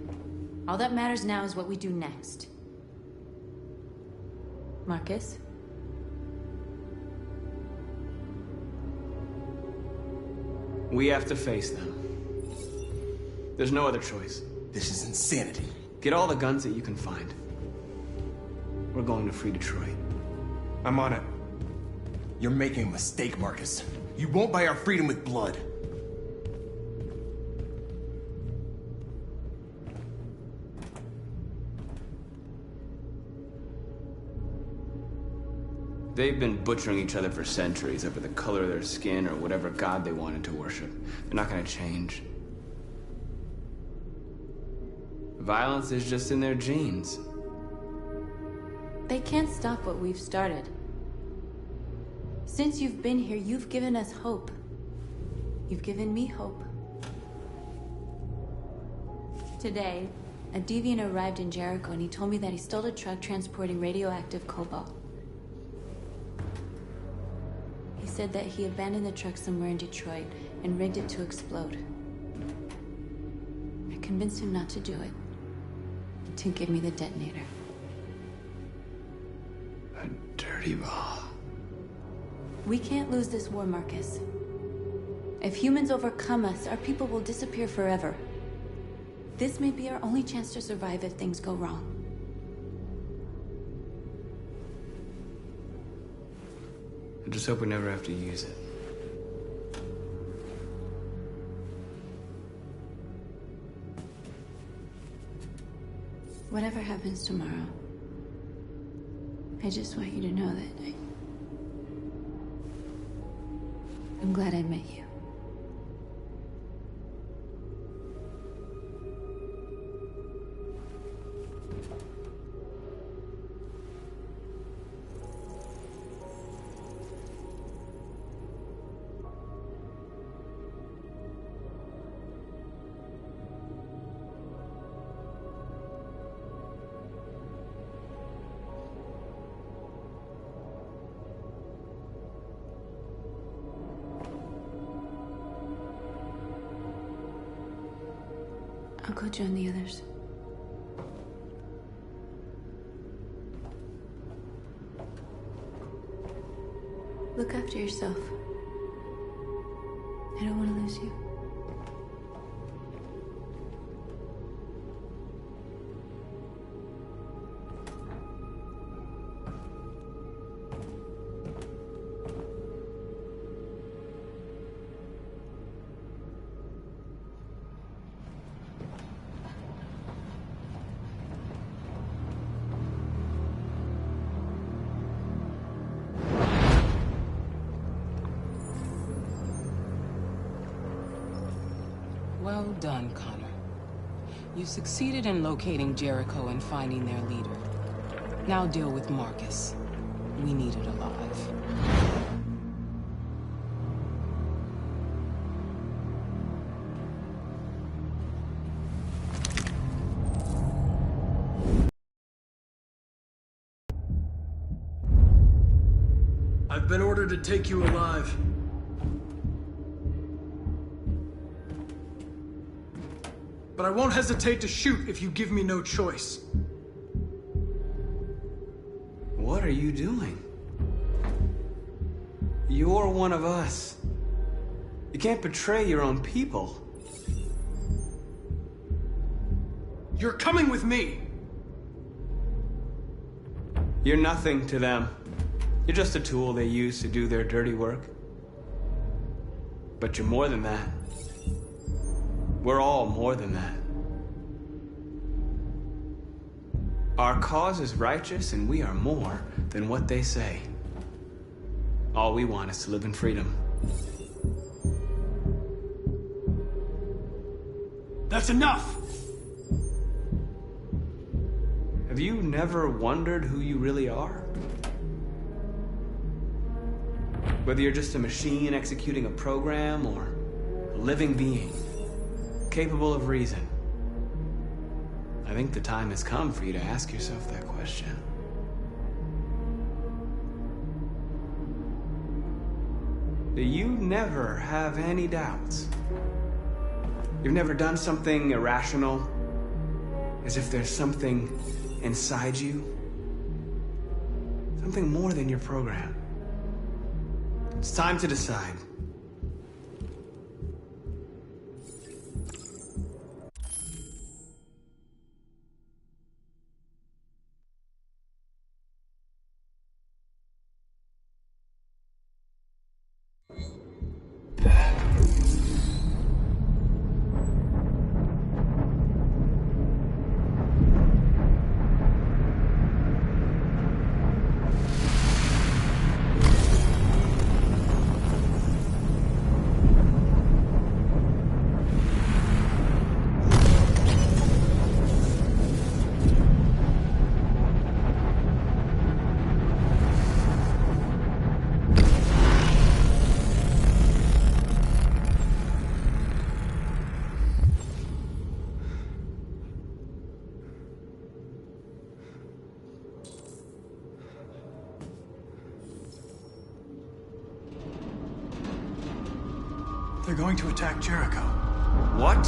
Speaker 5: All that matters now is what we do next. Marcus?
Speaker 8: We have to face them. There's no other choice.
Speaker 20: This is insanity.
Speaker 8: Get all the guns that you can find. We're going to free Detroit.
Speaker 18: I'm on it.
Speaker 20: You're making a mistake, Marcus. You won't buy our freedom with blood.
Speaker 8: They've been butchering each other for centuries over the color of their skin or whatever god they wanted to worship. They're not gonna change. Violence is just in their genes.
Speaker 5: They can't stop what we've started. Since you've been here, you've given us hope. You've given me hope. Today, a deviant arrived in Jericho and he told me that he stole a truck transporting radioactive cobalt. He said that he abandoned the truck somewhere in Detroit and rigged it to explode. I convinced him not to do it, to give me the detonator.
Speaker 8: A dirty ball.
Speaker 5: We can't lose this war, Marcus. If humans overcome us, our people will disappear forever. This may be our only chance to survive if things go wrong.
Speaker 8: I just hope we never have to use it.
Speaker 5: Whatever happens tomorrow, I just want you to know that I'm glad I met you. I'll go join the others. Look after yourself. I don't want to lose you.
Speaker 13: Well done, Connor. You succeeded in locating Jericho and finding their leader. Now deal with Marcus. We need it alive.
Speaker 3: I've been ordered to take you alive. But I won't hesitate to shoot if you give me no choice.
Speaker 8: What are you doing? You're one of us. You can't betray your own people.
Speaker 3: You're coming with me.
Speaker 8: You're nothing to them. You're just a tool they use to do their dirty work. But you're more than that. We're all more than that. Our cause is righteous, and we are more than what they say. All we want is to live in freedom.
Speaker 3: That's enough!
Speaker 8: Have you never wondered who you really are? Whether you're just a machine executing a program or a living being, capable of reason. I think the time has come for you to ask yourself that question. Do you never have any doubts? You've never done something irrational? As if there's something inside you? Something more than your program? It's time to decide.
Speaker 3: going to attack Jericho.
Speaker 8: What?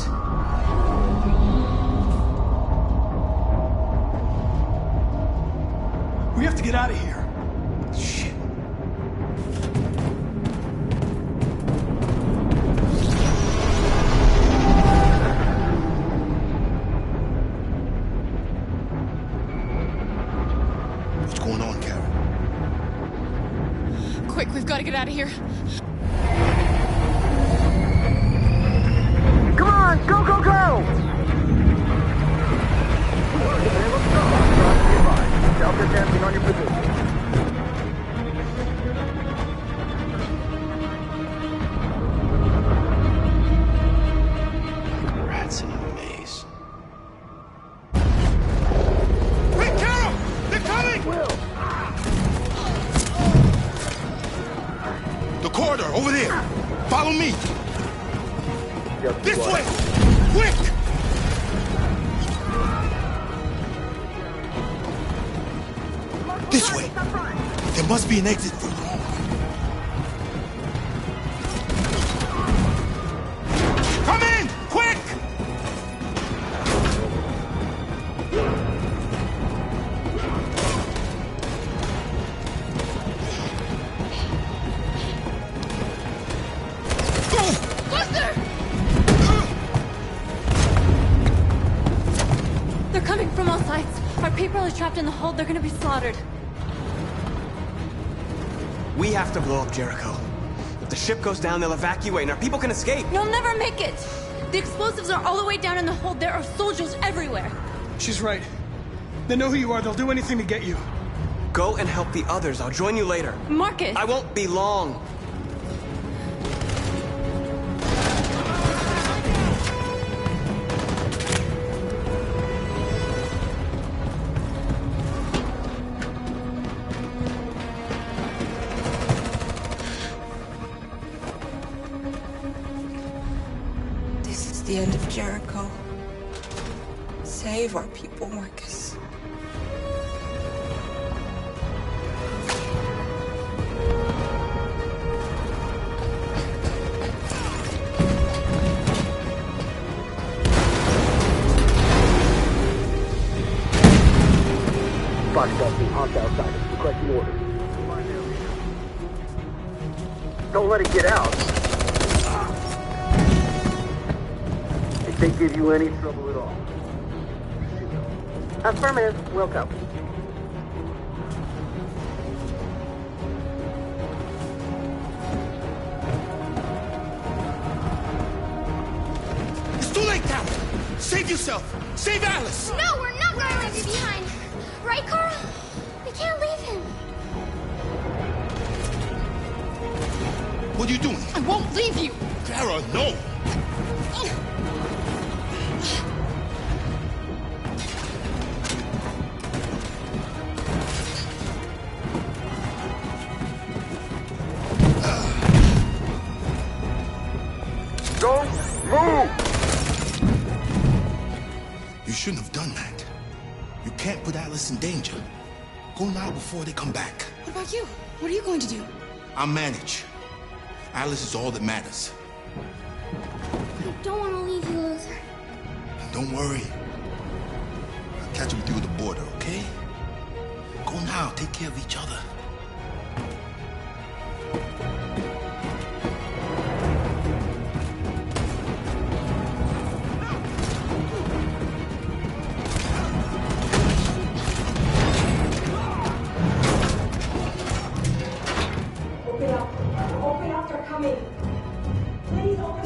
Speaker 3: We have to get out of here.
Speaker 8: Shit.
Speaker 7: What's going on, Kara?
Speaker 2: Quick, we've got to get out of here.
Speaker 6: Come on, go, go, go! Delta dancing on your position.
Speaker 11: Rats in a maze.
Speaker 7: Wait, Carol! They're coming!
Speaker 6: Will!
Speaker 7: The corridor, over there. Follow me. This way! Quick! This way. There must be an exit further on. Come in! Quick!
Speaker 5: They're coming from all sides. Our people are trapped in the hold. They're gonna be slaughtered.
Speaker 8: We have to blow up Jericho. If the ship goes down, they'll evacuate and our people can escape.
Speaker 5: You'll never make it! The explosives are all the way down in the hold. There are soldiers everywhere.
Speaker 3: She's right. They know who you are. They'll do anything to get you.
Speaker 8: Go and help the others. I'll join you later.
Speaker 5: Marcus!
Speaker 8: I won't be long.
Speaker 12: This is the end of Jericho. Save our people, Marcus.
Speaker 6: Foxtrot being hawked outside. Requesting orders. Don't let it get out. If they give you any trouble at all. Affirmative. Wilco.
Speaker 7: It's too late, Carol! Save yourself! Save Alice!
Speaker 24: No, we're not going to leave you behind. Right, Carl? We can't leave him.
Speaker 7: What are you doing?
Speaker 24: I won't leave you.
Speaker 7: Clara, no!
Speaker 6: Don't move!
Speaker 7: You shouldn't have done that. You can't put Alice in danger. Go now before they come back.
Speaker 2: What about you? What are you going to do?
Speaker 7: I'll manage. Alice is all that matters.
Speaker 24: I don't want to leave you, Luther.
Speaker 7: Don't worry. I'll catch up with you at the border, okay? Go now. Take care of each other.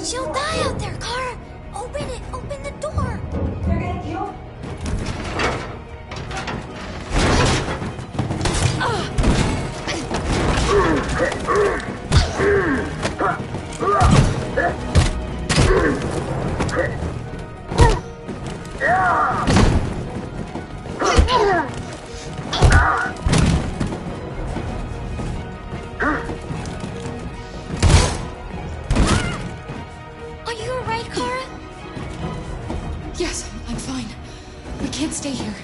Speaker 24: She'll die out there, Kara. Open it. Open the door. They're gonna kill. Are you alright, Kara?
Speaker 2: Yes, I'm fine. We can't stay here.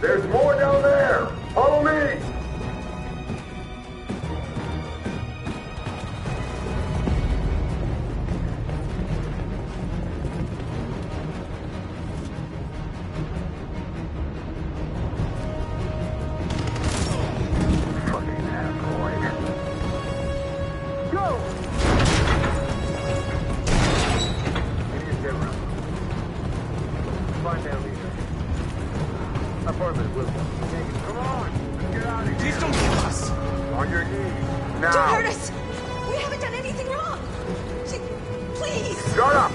Speaker 6: There's more down there. Follow me.
Speaker 1: Please!
Speaker 23: Shut up!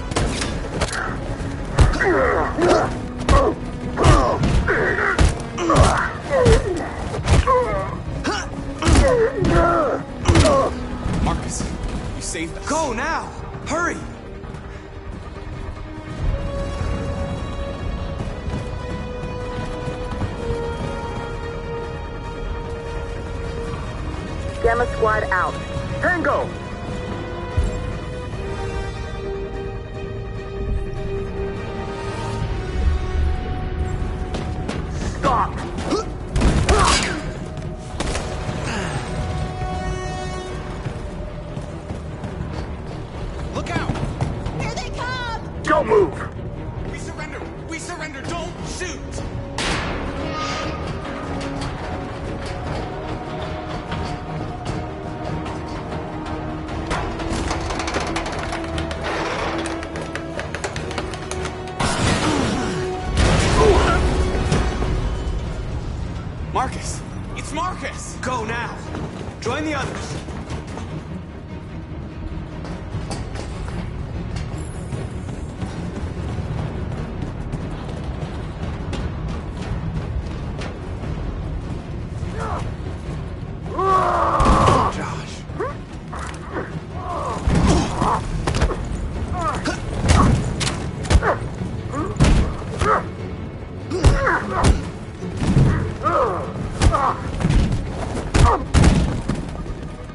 Speaker 20: Marcus, you saved us.
Speaker 8: Go now! Hurry!
Speaker 6: Gamma Squad out.
Speaker 23: Tango! Stop!
Speaker 20: Look out!
Speaker 1: Here they come!
Speaker 23: Don't move!
Speaker 20: We surrender! We surrender! Don't shoot!
Speaker 8: Marcus! It's Marcus! Go now! Join the others!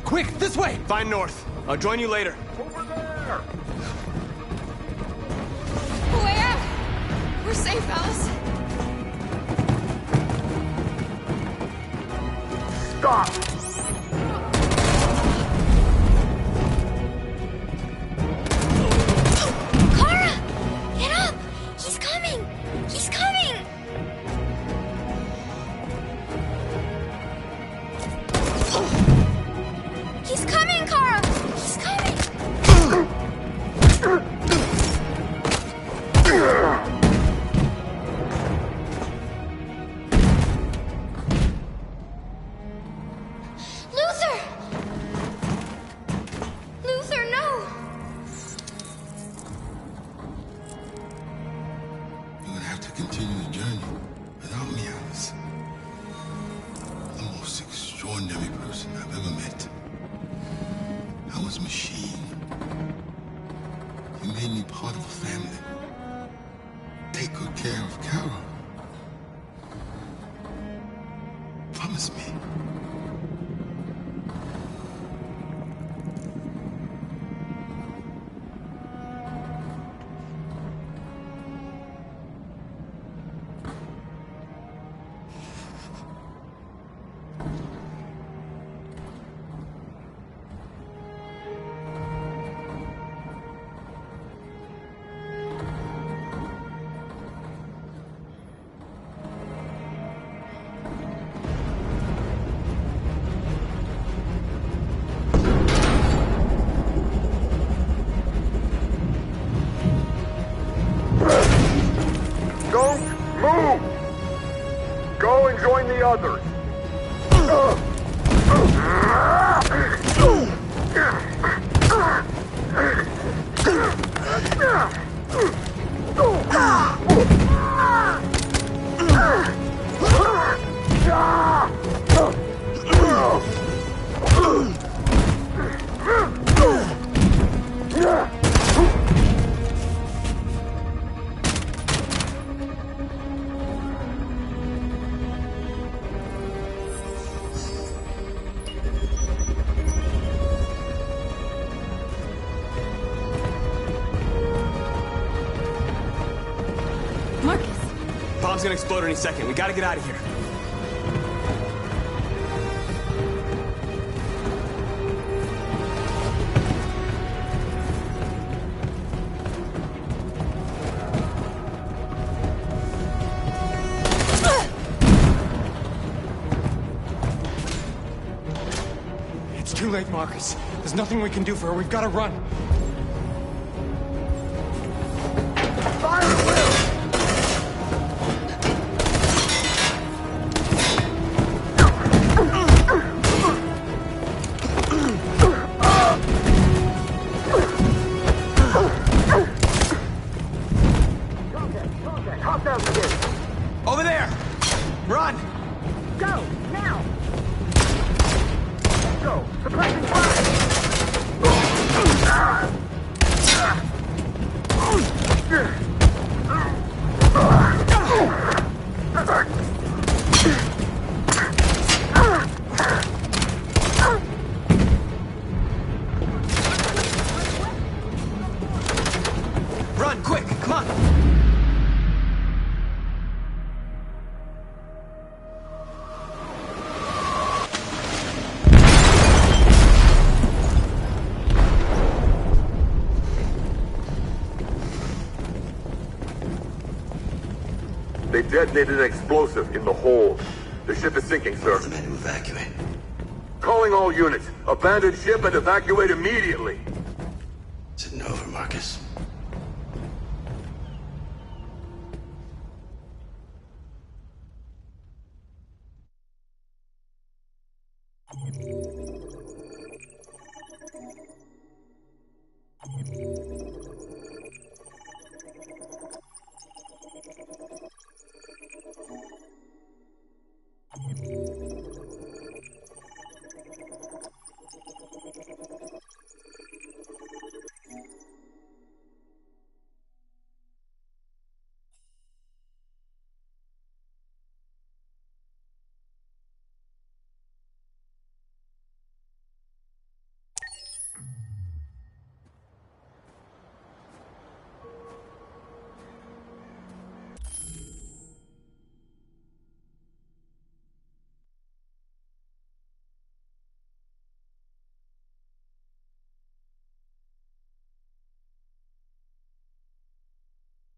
Speaker 20: Quick, this way!
Speaker 8: Find North. I'll join you later.
Speaker 2: Way out! We're safe, Alice.
Speaker 23: Stop!
Speaker 24: Kara! Get up! He's coming! He's coming! He's coming, Kara! He's coming! Luther! Luther, no!
Speaker 7: You're gonna have to continue the journey without me, Alice. The most extraordinary person I've ever met. I was a machine. You made me part of the family. Take good care of Carol. Promise me.
Speaker 23: Don't move! Go and join the others.
Speaker 8: Bomb's gonna explode any second. We gotta get out of here.
Speaker 10: It's too late, Marcus. There's nothing we can do for her. We've got to run.
Speaker 18: Run, quick, come on!
Speaker 9: They detonated an explosive in the hold. The ship is sinking, sir.
Speaker 11: The men to evacuate.
Speaker 9: Calling all units. Abandon ship and evacuate immediately.
Speaker 11: Is it over, Marcus?